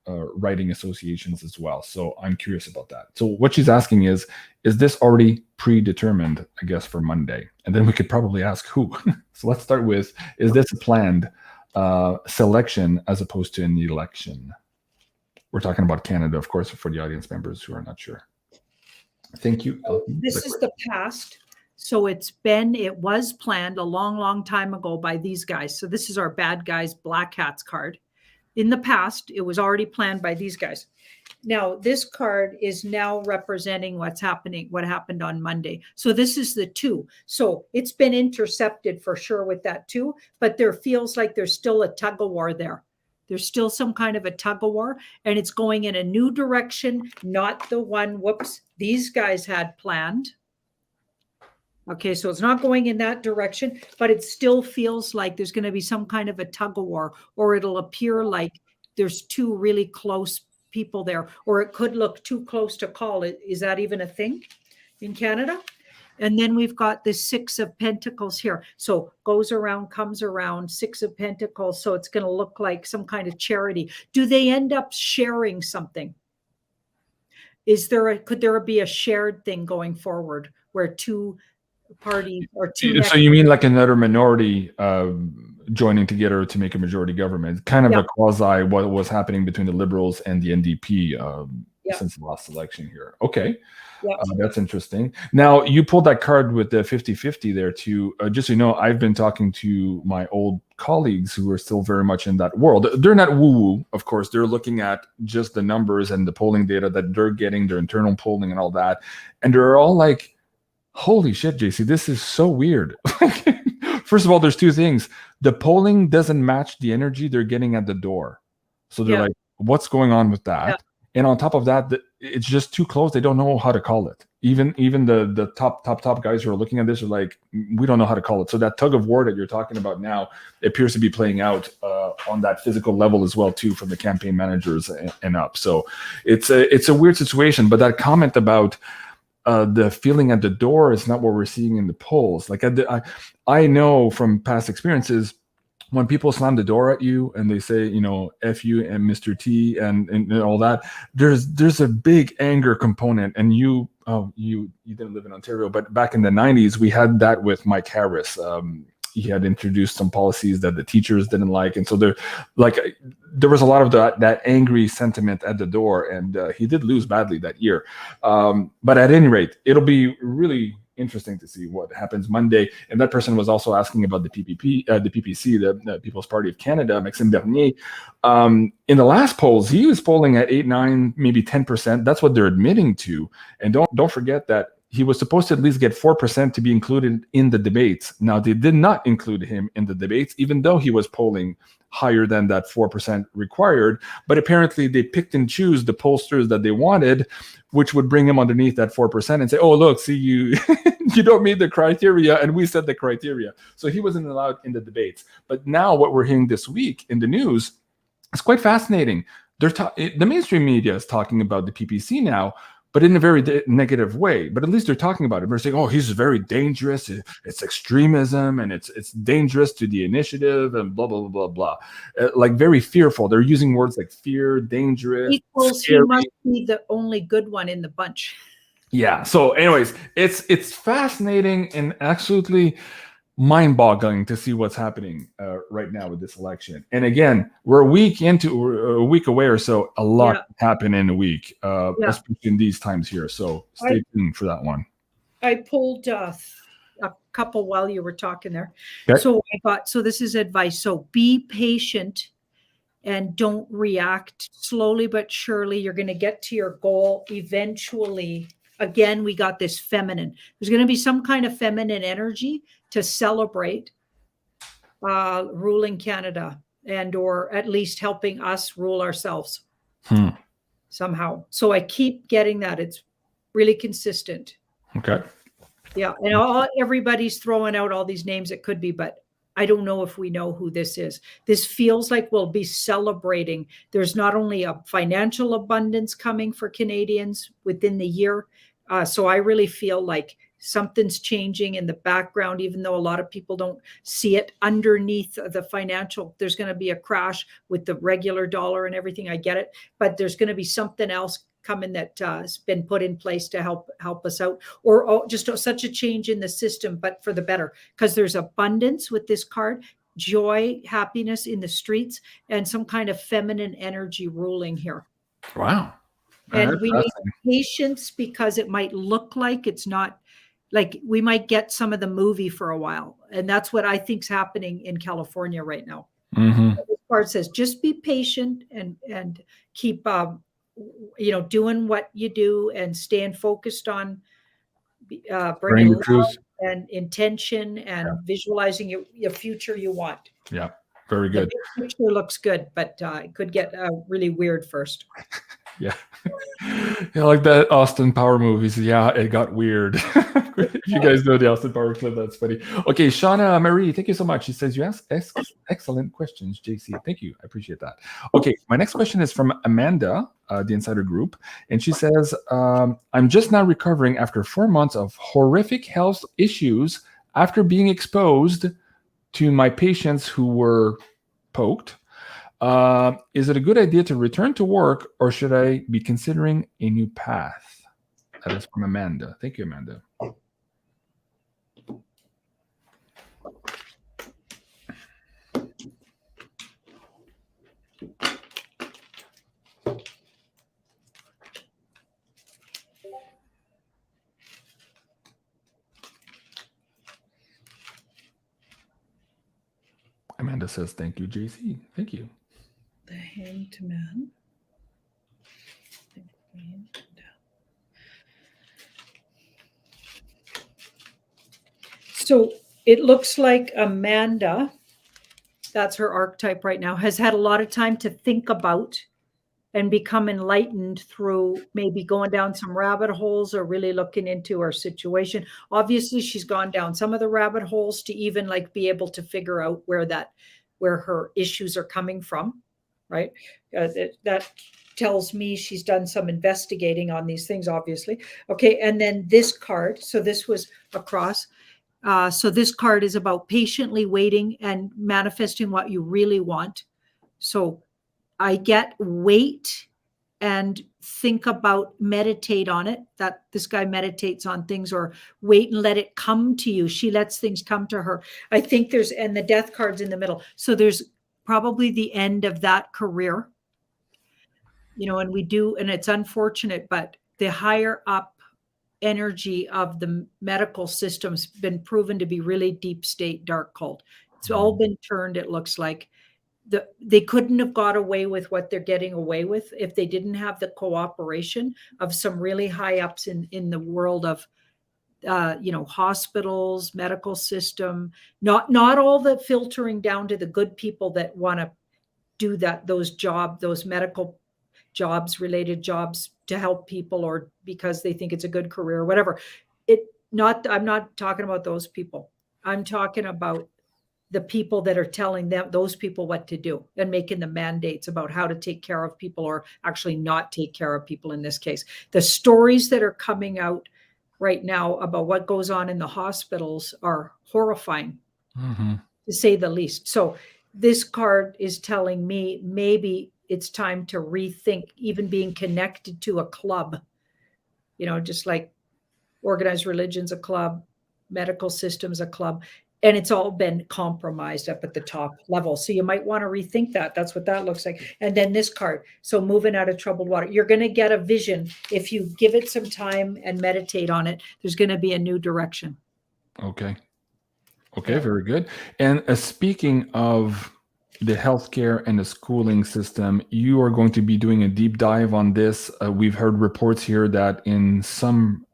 writing associations as well. So I'm curious about that. So what she's asking is this already predetermined, I guess, for Monday? And then we could probably ask who. So let's start with, is this a planned selection as opposed to an election? We're talking about Canada, of course, for the audience members who are not sure. Thank you. This is the past. So it was planned a long, long time ago by these guys. So this is our bad guys, black hats card. In the past, it was already planned by these guys. Now, this card is now representing what happened on Monday. So this is the 2. So it's been intercepted for sure with that 2, but there feels like there's still a tug of war there. There's still some kind of a tug of war, and it's going in a new direction, not the one, these guys had planned. Okay, so it's not going in that direction, but it still feels like there's going to be some kind of a tug of war, or it'll appear like there's 2 really close people there, or it could look too close to call. Is that even a thing in Canada? And then we've got the 6 of Pentacles here. So goes around, comes around, 6 of Pentacles. So it's going to look like some kind of charity. Do they end up sharing something? Could there be a shared thing going forward where 2 parties or 2? So you mean like another minority joining together to make a majority government, kind of a quasi what was happening between the Liberals and the NDP since the last election here. Okay. That's interesting. Now, you pulled that card with the 50-50 there too. Just so you know, I've been talking to my old colleagues who are still very much in that world. They're not woo-woo, of course. They're looking at just the numbers and the polling data that they're getting, their internal polling and all that. And they're all like, holy shit, JC, this is so weird. First of all, there's 2 things. The polling doesn't match the energy they're getting at the door. So they're like, what's going on with that? Yeah. And on top of that, it's just too close. They don't know how to call it. Even the top guys who are looking at this are like, we don't know how to call it. So that tug of war that you're talking about now appears to be playing out on that physical level as well too, from the campaign managers and up. So it's a weird situation. But that comment about the feeling at the door is not what we're seeing in the polls. Like I know from past experiences, when people slam the door at you and they say, you know, F you and Mr. T and all that, there's a big anger component. And you didn't live in Ontario, but back in the 90s, we had that with Mike Harris. He had introduced some policies that the teachers didn't like. And so there was a lot of that angry sentiment at the door, and he did lose badly that year. But at any rate, it'll be really interesting to see what happens Monday. And that person was also asking about the PPC, the People's Party of Canada, Maxime Bernier. In the last polls, he was polling at 8, 9, maybe 10%. That's what they're admitting to. And don't forget that he was supposed to at least get 4% to be included in the debates. Now, they did not include him in the debates, even though he was polling higher than that 4% required. But apparently they picked and choose the pollsters that they wanted, which would bring him underneath that 4% and say, oh, look, see, you you don't meet the criteria, and we set the criteria. So he wasn't allowed in the debates. But now what we're hearing this week in the news is quite fascinating. The mainstream media is talking about the PPC now, but in a very negative way. But at least they're talking about it. They're saying, oh, he's very dangerous. It's extremism, and it's dangerous to the initiative, and blah, blah, blah, blah, blah. Like very fearful. They're using words like fear, dangerous, scary. He must be the only good one in the bunch. Yeah. So anyways, it's fascinating and absolutely mind-boggling to see what's happening right now with this election. And again, we're a week away or so. A lot happened in a week, especially in these times here. So stay tuned for that one. I pulled a couple while you were talking there. Okay. So this is advice. So be patient and don't react. Slowly but surely, you're going to get to your goal eventually. Again, we got this feminine. There's going to be some kind of feminine energy to celebrate ruling Canada, and or at least helping us rule ourselves somehow. So I keep getting that. It's really consistent. Okay. Yeah. And everybody's throwing out all these names it could be, but I don't know if we know who this is. This feels like we'll be celebrating. There's not only a financial abundance coming for Canadians within the year. So I really feel like something's changing in the background, even though a lot of people don't see it underneath the financial. There's going to be a crash with the regular dollar and everything. I get it. But there's going to be something else coming that has been put in place to help us out, or just such a change in the system, but for the better, because there's abundance with this card, joy, happiness in the streets, and some kind of feminine energy ruling here. Wow. And we need patience, because it might look like it's not Like we might get some of the movie for a while. And that's what I think's happening in California right now. This part says, just be patient and keep, doing what you do and staying focused on bringing the love truth and intention and visualizing your future you want. Yeah, very good. The big picture looks good, but it could get really weird first. Yeah. Yeah, like that Austin Power movies. Yeah, it got weird. You guys know the Austin Power clip. That's funny. Okay, Shauna Marie, thank you so much. She says, you ask excellent questions, JC. Thank you. I appreciate that. Okay, my next question is from Amanda, the Insider Group. And she says, I'm just now recovering after 4 months of horrific health issues after being exposed to my patients who were poked. Is it a good idea to return to work, or should I be considering a new path? That is from Amanda. Thank you, Amanda. Amanda says, thank you, JC. Thank you. The Hanged Man. So it looks like Amanda, that's her archetype right now, has had a lot of time to think about and become enlightened through maybe going down some rabbit holes or really looking into her situation. Obviously, she's gone down some of the rabbit holes to even like be able to figure out where her issues are coming from, right? That tells me she's done some investigating on these things, obviously. Okay, and then this card, so this was a cross. So this card is about patiently waiting and manifesting what you really want. So I get wait and think about, meditate on it. That this guy meditates on things, or wait and let it come to you. She lets things come to her. I think and the death card's in the middle. So there's probably the end of that career, and it's unfortunate, but the higher up energy of the medical system's been proven to be really deep state dark cult. It's all been turned, it looks like. They couldn't have got away with what they're getting away with if they didn't have the cooperation of some really high ups in the world of hospitals, medical system, not all the filtering down to the good people that want to do those medical jobs, related jobs to help people, or because they think it's a good career or whatever. I'm not talking about those people. I'm talking about the people that are telling those people what to do and making the mandates about how to take care of people, or actually not take care of people in this case. The stories that are coming out right now about what goes on in the hospitals are horrifying, to say the least. So this card is telling me maybe it's time to rethink even being connected to a club, just like organized religion's a club, medical system's a club, and it's all been compromised up at the top level. So you might want to rethink that. That's what that looks like. And then this card, so moving out of troubled water. You're going to get a vision if you give it some time and meditate on it. There's going to be a new direction. Okay, very good. And speaking of the healthcare and the schooling system, you are going to be doing a deep dive on this. We've heard reports here that in some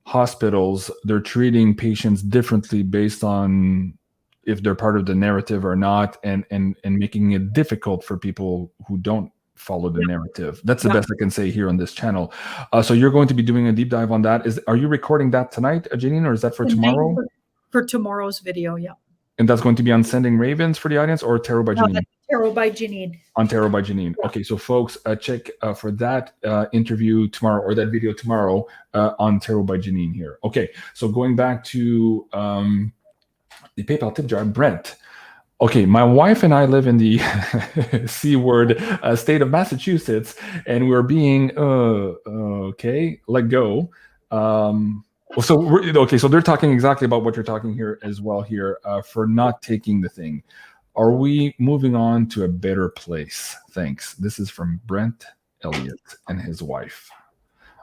hospitals, they're treating patients differently based on if they're part of the narrative or not, and making it difficult for people who don't follow the narrative. That's the best I can say here on this channel. So you're going to be doing a deep dive on that. Are you recording that tonight, Janine, or is that for tomorrow? For tomorrow's video, yeah. And that's going to be on Sending Ravens for the audience, or Tarot by Janine? Tarot by Janine. On Tarot by Janine. Yeah. Okay, so folks, check for that interview tomorrow, or that video tomorrow on Tarot by Janine here. Okay, so going back to the PayPal tip jar, Brent. Okay, my wife and I live in the C word state of Massachusetts, and we're being let go. So they're talking exactly about what you're talking here as well here, for not taking the thing. Are we moving on to a better place? Thanks. This is from Brent Elliott and his wife.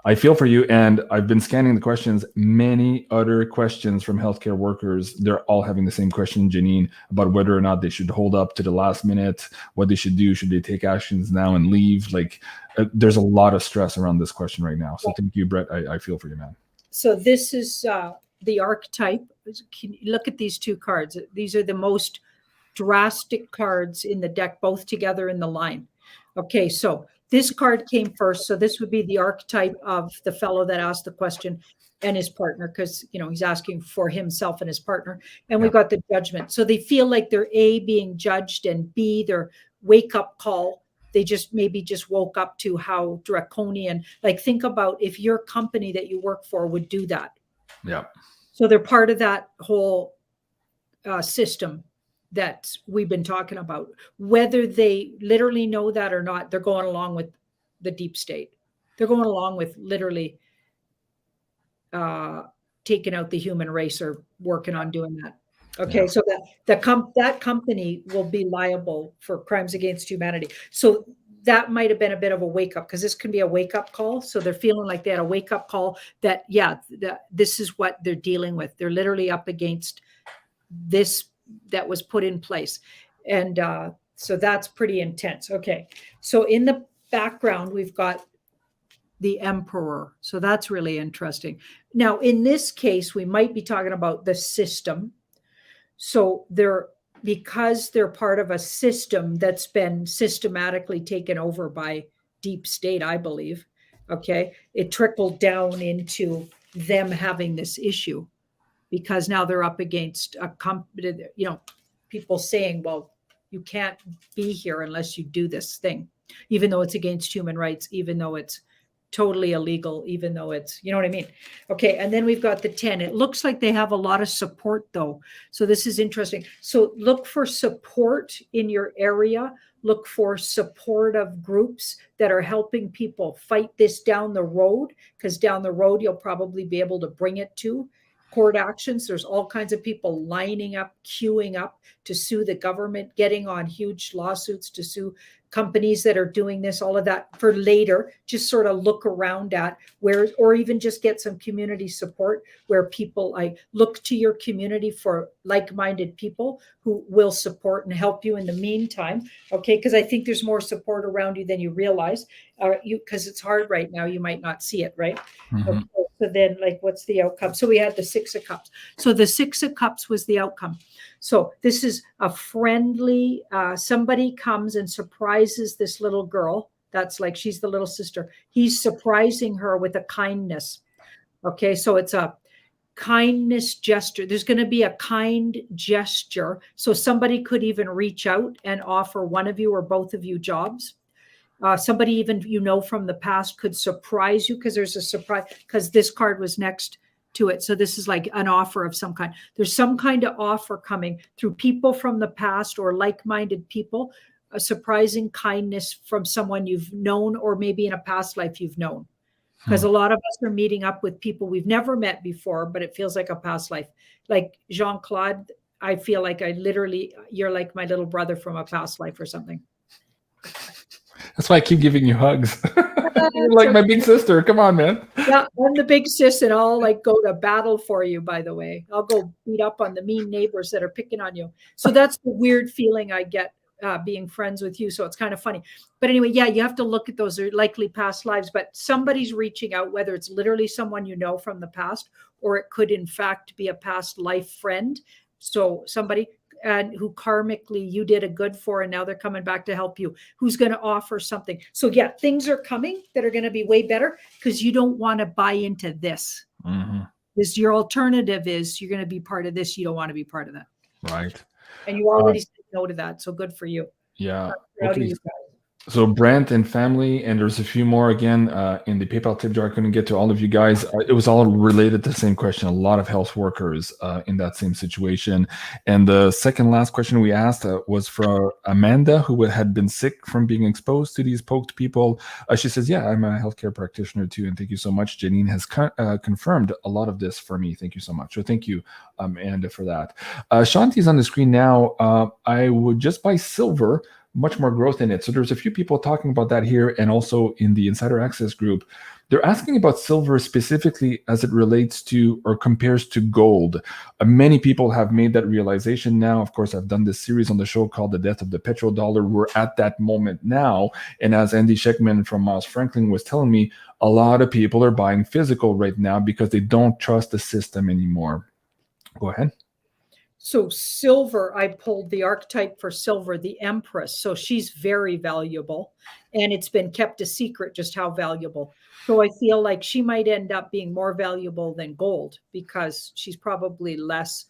I feel for you, and I've been scanning the questions. Many other questions from healthcare workers. They're all having the same question, Janine, about whether or not they should hold up to the last minute, what they should do, should they take actions now and leave? Like, there's a lot of stress around this question right now. So thank you, Brett. I feel for you, man. So this is the archetype. Can you look at these two cards? These are the most drastic cards in the deck, both together in the line. Okay, so this card came first. So this would be the archetype of the fellow that asked the question and his partner, because, you know, he's asking for himself and his partner. And we've got the judgment. So they feel like they're A, being judged, and B, their wake up call. They just maybe just woke up to how draconian, like, think about if your company that you work for would do that. Yeah. So they're part of that whole system that we've been talking about. Whether they literally know that or not, they're going along with the deep state. They're going along with literally taking out the human race, or working on doing that. Okay, so that company will be liable for crimes against humanity. So that might have been a bit of a wake up, because this can be a wake up call. So they're feeling like they had a wake up call that, this is what they're dealing with. They're literally up against this that was put in place. And so that's pretty intense. Okay. So in the background, we've got the Emperor. So that's really interesting. Now, in this case, we might be talking about the system. So because they're part of a system that's been systematically taken over by deep state, I believe. Okay. It trickled down into them having this issue, because now they're up against a company, you know, people saying, well, you can't be here unless you do this thing, even though it's against human rights, even though it's totally illegal, even though it's, you know what I mean? Okay. And then we've got the 10. It looks like they have a lot of support though. So this is interesting. So look for support in your area. Look for supportive groups that are helping people fight this down the road, because down the road, you'll probably be able to bring it to court actions. There's all kinds of people lining up, queuing up to sue the government, getting on huge lawsuits to sue companies that are doing this, all of that for later. Just sort of look around at where, or even just get some community support where people, like, look to your community for like-minded people who will support and help you in the meantime. Okay. Because I think there's more support around you than you realize, because it's hard right now. You might not see it, right? Mm-hmm. Okay. So then, like, what's the outcome? So we had the 6 of Cups. So the 6 of Cups was the outcome. So this is a friendly, somebody comes and surprises this little girl. That's like, she's the little sister. He's surprising her with a kindness. Okay. So it's a kindness gesture. There's going to be a kind gesture. So somebody could even reach out and offer one of you or both of you jobs. Somebody even, you know, from the past could surprise you, because there's a surprise, because this card was next to it. So this is like an offer of some kind. There's some kind of offer coming through people from the past or like-minded people, a surprising kindness from someone you've known, or maybe in a past life you've known. Because a lot of us are meeting up with people we've never met before, but it feels like a past life. Like Jean-Claude, I feel like you're like my little brother from a past life or something. That's why I keep giving you hugs. You're like my big sister. Come on, man. Yeah, I'm the big sis, and I'll like go to battle for you, by the way. I'll go beat up on the mean neighbors that are picking on you. So that's the weird feeling I get being friends with you. So it's kind of funny. But anyway, yeah, you have to look at those. They're likely past lives, but somebody's reaching out, whether it's literally someone you know from the past, or it could in fact be a past life friend. So somebody who karmically you did a good for, and now they're coming back to help you, who's going to offer something. So yeah, things are coming that are going to be way better, because you don't want to buy into this. Mm-hmm. Because your alternative is you're going to be part of this. You don't want to be part of that. Right. And you already said no to that. So good for you. Yeah. Proud of you guys. So Brent and family, and there's a few more again in the PayPal tip jar. I couldn't get to all of you guys. It was all related to the same question. A lot of health workers in that same situation. And the second last question we asked was for Amanda, who had been sick from being exposed to these poked people. She says, yeah, I'm a healthcare practitioner too. And thank you so much. Janine has confirmed a lot of this for me. Thank you so much. So thank you, Amanda, for that. Shanti's on the screen now. I would just buy silver, much more growth in it. So there's a few people talking about that here, and also in the Insider Access group. They're asking about silver specifically as it relates to or compares to gold. Many people have made that realization now. Of course, I've done this series on the show called The Death of the Petrodollar. We're at that moment now. And as Andy Scheckman from Miles Franklin was telling me, a lot of people are buying physical right now because they don't trust the system anymore. Go ahead. So silver, I pulled the archetype for silver, the Empress. So she's very valuable, and it's been kept a secret just how valuable. So I feel like she might end up being more valuable than gold because she's probably less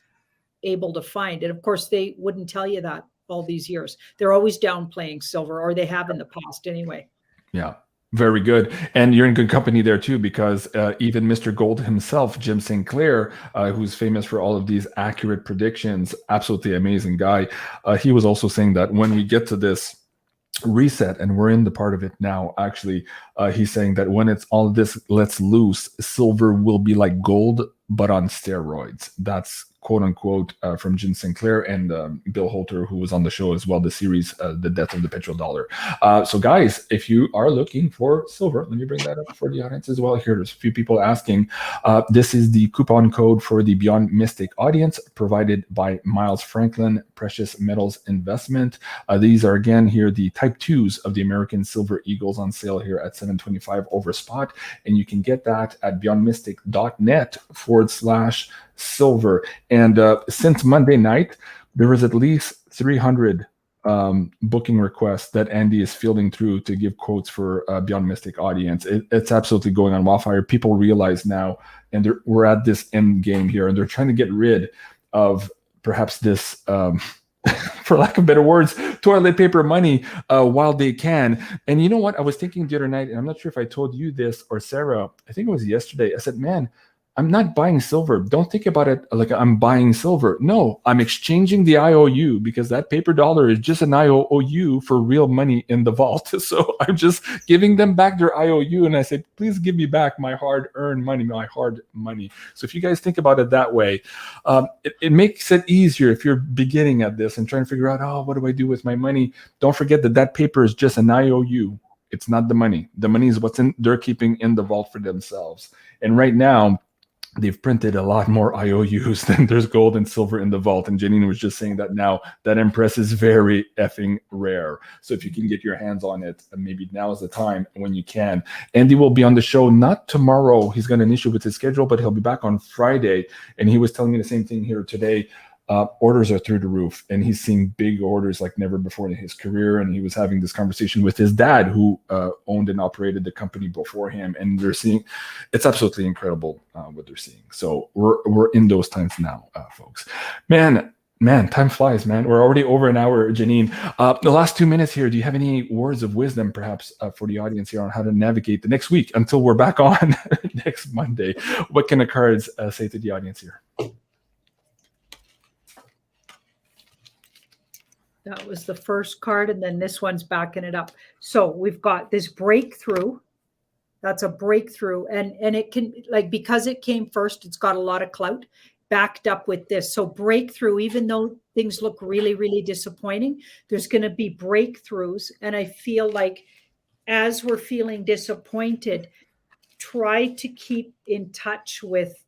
able to find. And of course, they wouldn't tell you that all these years. They're always downplaying silver, or they have in the past anyway. Yeah. Very good. And you're in good company there too, because even Mr. Gold himself, Jim Sinclair, who's famous for all of these accurate predictions, absolutely amazing guy. He was also saying that when we get to this reset, and we're in the part of it now, actually, he's saying that when it's all this lets loose, silver will be like gold, but on steroids. That's quote unquote from Jim Sinclair and Bill Holter, who was on the show as well, the series The Death of the Petrodollar. So guys, if you are looking for silver, let me bring that up for the audience as well. Here, there's a few people asking. This is the coupon code for the Beyond Mystic audience provided by Miles Franklin Precious Metals Investment. These are again here the type 2s of the American Silver Eagles on sale here at $725 over spot, and you can get that at beyondmystic.net/silver. And since Monday night, there was at least 300 booking requests that Andy is fielding through to give quotes for Beyond Mystic audience. It's absolutely going on wildfire. People realize now, and we're at this end game here, and they're trying to get rid of perhaps this, for lack of better words, toilet paper money while they can. And you know what? I was thinking the other night, and I'm not sure if I told you this or Sarah, I think it was yesterday. I said, man, I'm not buying silver. Don't think about it like I'm buying silver. No, I'm exchanging the IOU because that paper dollar is just an IOU for real money in the vault. So I'm just giving them back their IOU. And I said, please give me back my hard-earned money, my hard money. So if you guys think about it that way, it makes it easier if you're beginning at this and trying to figure out, oh, what do I do with my money? Don't forget that that paper is just an IOU. It's not the money. The money is what's they're keeping in the vault for themselves. And right now, they've printed a lot more IOUs than there's gold and silver in the vault. And Janine was just saying that now that Empress is very effing rare. So if you can get your hands on it, maybe now is the time when you can. Andy will be on the show, not tomorrow. He's got an issue with his schedule, but he'll be back on Friday. And he was telling me the same thing here today. Orders are through the roof, and he's seeing big orders like never before in his career. And he was having this conversation with his dad, who owned and operated the company before him, and they're seeing it's absolutely incredible what they're seeing. So we're in those times now, folks. Man, time flies, man. We're already over an hour, Janine. The last 2 minutes here, do you have any words of wisdom, perhaps, for the audience here on how to navigate the next week until we're back on next Monday? What can the cards say to the audience here? That was the first card, and then this one's backing it up. So we've got this breakthrough. That's a breakthrough, and it can, like, because it came first, it's got a lot of clout backed up with this. So breakthrough, even though things look really, really disappointing, there's going to be breakthroughs. And I feel like as we're feeling disappointed, try to keep in touch with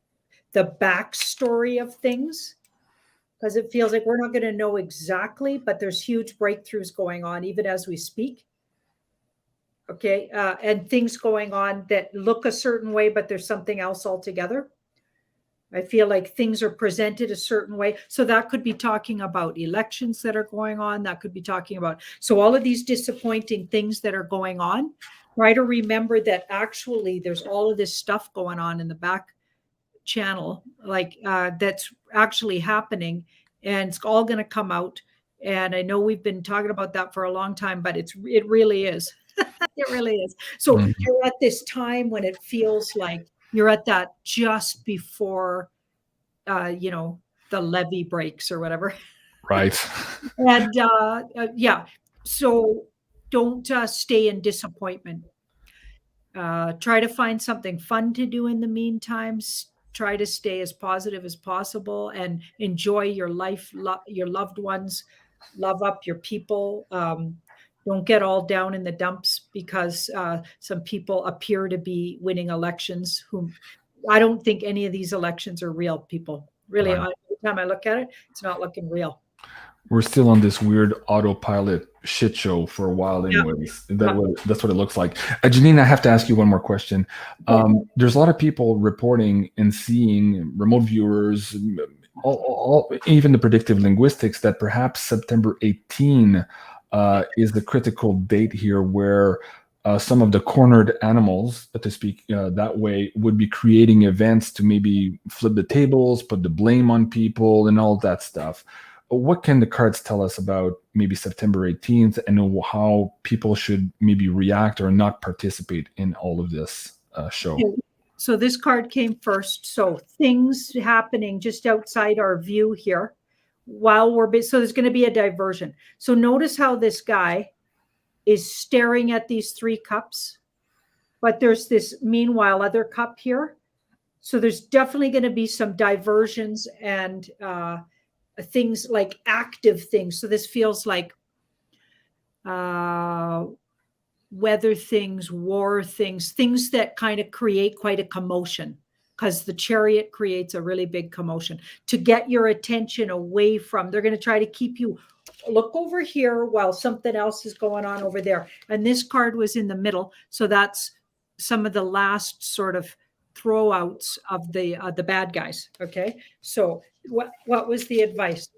the backstory of things, because it feels like we're not going to know exactly, but there's huge breakthroughs going on even as we speak. Okay. And things going on that look a certain way, but there's something else altogether. I feel like things are presented a certain way. So that could be talking about elections that are going on. That could be talking about, so all of these disappointing things that are going on, try to remember that actually there's all of this stuff going on in the back channel, like that's actually happening, and it's all going to come out. And I know we've been talking about that for a long time, but it really is. It really is. So you're at this time when it feels like you're at that just before, the levee breaks or whatever. Right. And yeah, so don't stay in disappointment. Try to find something fun to do in the meantime. Try to stay as positive as possible and enjoy your life, your loved ones, love up your people. Don't get all down in the dumps because some people appear to be winning elections. Whom I don't think any of these elections are real. People really, Right. every time I look at it, it's not looking real. We're still on this weird autopilot shit show for a while, Yeah. anyways. That's what it looks like. Janine, I have to ask you one more question. There's a lot of people reporting and seeing, remote viewers, even the predictive linguistics, that perhaps September 18 is the critical date here where some of the cornered animals, to speak that way, would be creating events to maybe flip the tables, put the blame on people, and all that stuff. What can the cards tell us about maybe September 18th and how people should maybe react or not participate in all of this show? So this card came first. So things happening just outside our view here while so there's going to be a diversion. So notice how this guy is staring at these 3 cups, but there's this meanwhile other cup here. So there's definitely going to be some diversions and things like active things. So this feels like weather things, war things, things that kind of create quite a commotion, because the Chariot creates a really big commotion to get your attention away from. They're going to try to keep you look over here while something else is going on over there. And this card was in the middle. So that's some of the last sort of throwouts of the bad guys. Okay. So what was the advice?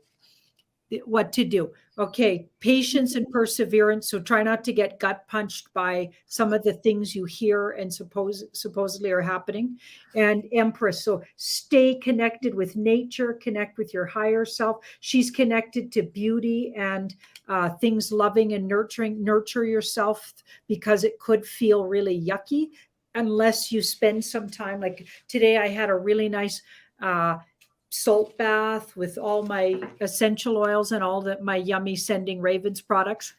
What to do? Okay, patience and perseverance. So try not to get gut punched by some of the things you hear and supposedly are happening. And Empress. So stay connected with nature, connect with your higher self. She's connected to beauty and things loving and nurturing. Nurture yourself, because it could feel really yucky unless you spend some time. Like today, I had a really nice salt bath with all my essential oils and all my yummy Sending Ravens products.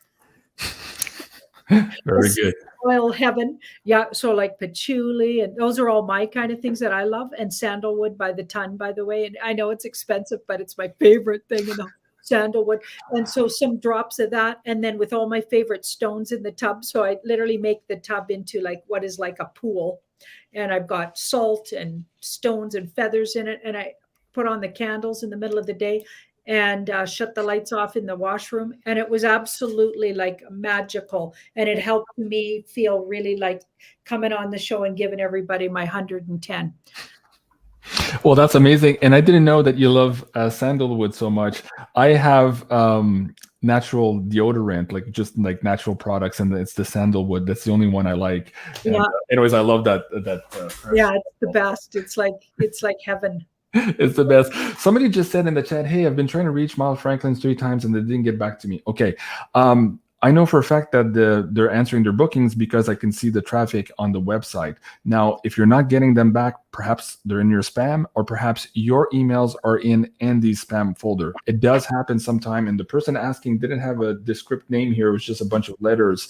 Very good. Oil heaven. Yeah. So like patchouli, and those are all my kind of things that I love. And sandalwood by the ton, by the way. And I know it's expensive, but it's my favorite thing in the sandalwood. And so some drops of that. And then with all my favorite stones in the tub. So I literally make the tub into like what is like a pool. And I've got salt and stones and feathers in it. And I put on the candles in the middle of the day and shut the lights off in the washroom. And it was absolutely like magical. And it helped me feel really like coming on the show and giving everybody my 110. Well, that's amazing. And I didn't know that you love sandalwood so much. I have natural deodorant, like just like natural products, and it's the sandalwood. That's the only one I like. And, anyways, I love that. Yeah, it's the best. It's like heaven. It's the best. Somebody just said in the chat, hey, I've been trying to reach Miles Franklin 3 times and they didn't get back to me. Okay. I know for a fact that they're answering their bookings because I can see the traffic on the website. Now, if you're not getting them back, perhaps they're in your spam, or perhaps your emails are in Andy's spam folder. It does happen sometime, and the person asking didn't have a descript name here. It was just a bunch of letters.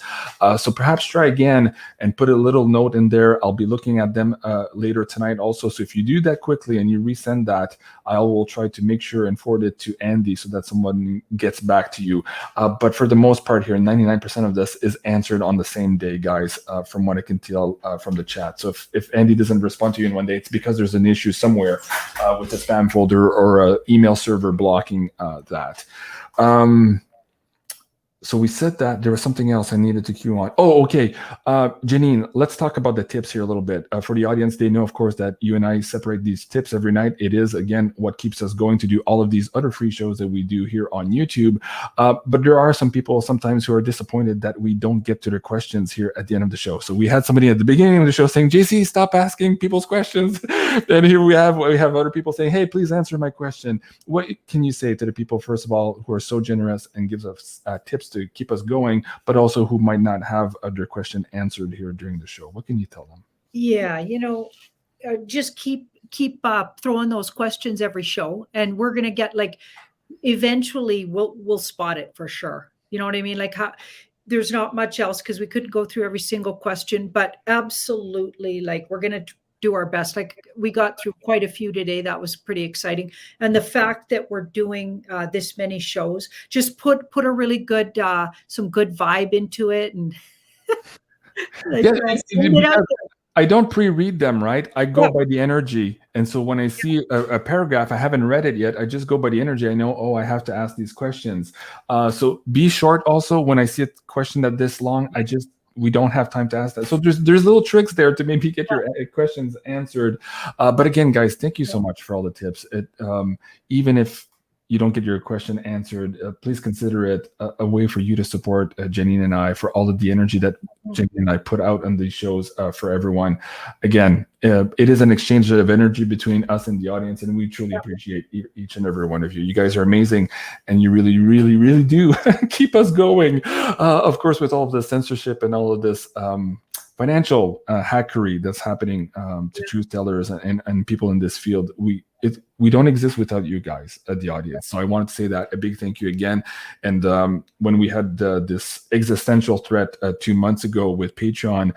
So perhaps try again and put a little note in there. I'll be looking at them later tonight also. So if you do that quickly and you resend that, I will try to make sure and forward it to Andy so that someone gets back to you. But for the most part here, 99% of this is answered on the same day, guys, from what I can tell from the chat. So if Andy doesn't respond to you in one day, it's because there's an issue somewhere with a spam folder or an email server blocking that. So we said that there was something else I needed to cue on. Oh, okay. Janine, let's talk about the tips here a little bit. For the audience, they know, of course, that you and I separate these tips every night. It is, again, what keeps us going to do all of these other free shows that we do here on YouTube. But there are some people sometimes who are disappointed that we don't get to their questions here at the end of the show. So we had somebody at the beginning of the show saying, JC, stop asking people's questions. And here we have other people saying, hey, please answer my question. What can you say to the people, first of all, who are so generous and gives us tips to keep us going, but also who might not have their question answered here during the show? What can you tell them? Yeah, just keep throwing those questions every show, and we're gonna get like eventually we'll spot it for sure. You know what I mean? Like there's not much else because we couldn't go through every single question, but absolutely, like we're gonna do our best. Like we got through quite a few today. That was pretty exciting. And the fact that we're doing this many shows just put a really good, some good vibe into it. And I don't pre-read them, right? I go by the energy. And so when I see a paragraph, I haven't read it yet. I just go by the energy. I know, oh, I have to ask these questions. So be short also. When I see a question that this long, we don't have time to ask that. So there's little tricks there to maybe get your questions answered. But again, guys, thank you so much for all the tips. Even if you don't get your question answered, please consider it a way for you to support Janine and I for all of the energy that Janine and I put out on these shows for everyone. Again, it is an exchange of energy between us and the audience, and we truly appreciate each and every one of you. You guys are amazing, and you really, really, really do keep us going. Of course, with all of the censorship and all of this financial hackery that's happening to truth tellers and people in this field, we don't exist without you guys at the audience. So I wanted to say that a big thank you again. And when we had this existential threat 2 months ago with Patreon,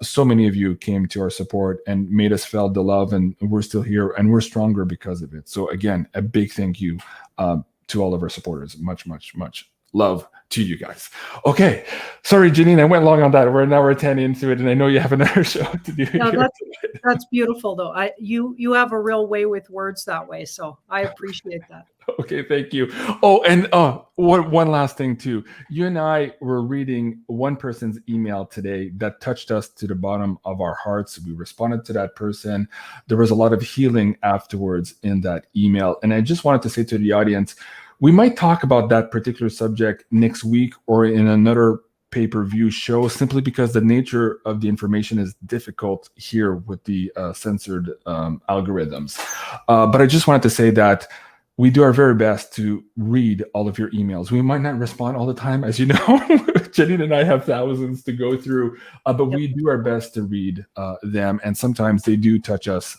so many of you came to our support and made us feel the love, and we're still here and we're stronger because of it. So again, a big thank you to all of our supporters. Much, much, much love to you guys. Okay, sorry, Janine, I went long on that. We're 10 into it, and I know you have another show to do. No, that's beautiful, though. You have a real way with words that way, so I appreciate that. Okay, thank you. Oh, and one last thing too. You and I were reading one person's email today that touched us to the bottom of our hearts. We responded to that person. There was a lot of healing afterwards in that email, and I just wanted to say to the audience, we might talk about that particular subject next week or in another pay-per-view show, simply because the nature of the information is difficult here with the censored algorithms. But I just wanted to say that we do our very best to read all of your emails. We might not respond all the time, as you know. Janine and I have thousands to go through, but we do our best to read them. And sometimes they do touch us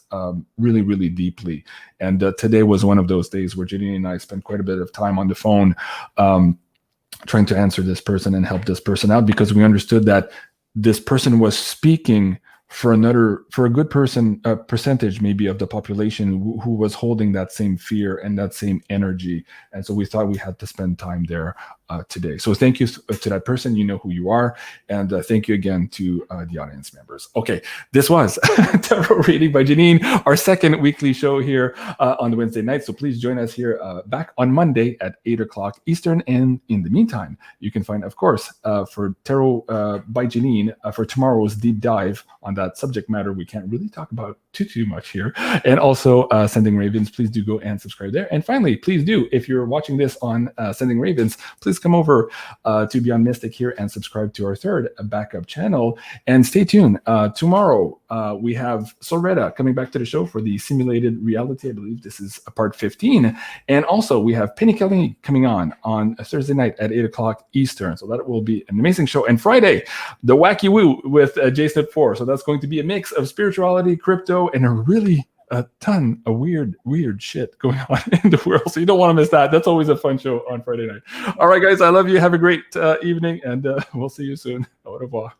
really, really deeply. And today was one of those days where Janine and I spent quite a bit of time on the phone trying to answer this person and help this person out, because we understood that this person was speaking for a good percentage maybe of the population who was holding that same fear and that same energy. And so we thought we had to spend time there today. So thank you to that person. You know who you are. And thank you again to the audience members. Okay, this was Tarot Reading by Janine, our second weekly show here on the Wednesday night. So please join us here back on Monday at 8 o'clock Eastern. And in the meantime, you can find, of course, for Tarot by Janine, for tomorrow's deep dive on that subject matter we can't really talk about too much here, and also Sending Ravens. Please do go and subscribe there. And finally, please do, if you're watching this on Sending Ravens, please come over to Beyond Mystic here and subscribe to our third backup channel. And stay tuned. Tomorrow we have Soretta coming back to the show for the simulated reality. I believe this is part 15. And also we have Penny Kelly coming on a Thursday night at 8 o'clock Eastern. So that will be an amazing show. And Friday, the Wacky Woo with Jason 4. So that's going to be a mix of spirituality, crypto, and a ton of weird shit going on in the world. So you don't want to miss that. That's always a fun show on Friday night. All right, guys, I love you. Have a great evening, and we'll see you soon. Au revoir.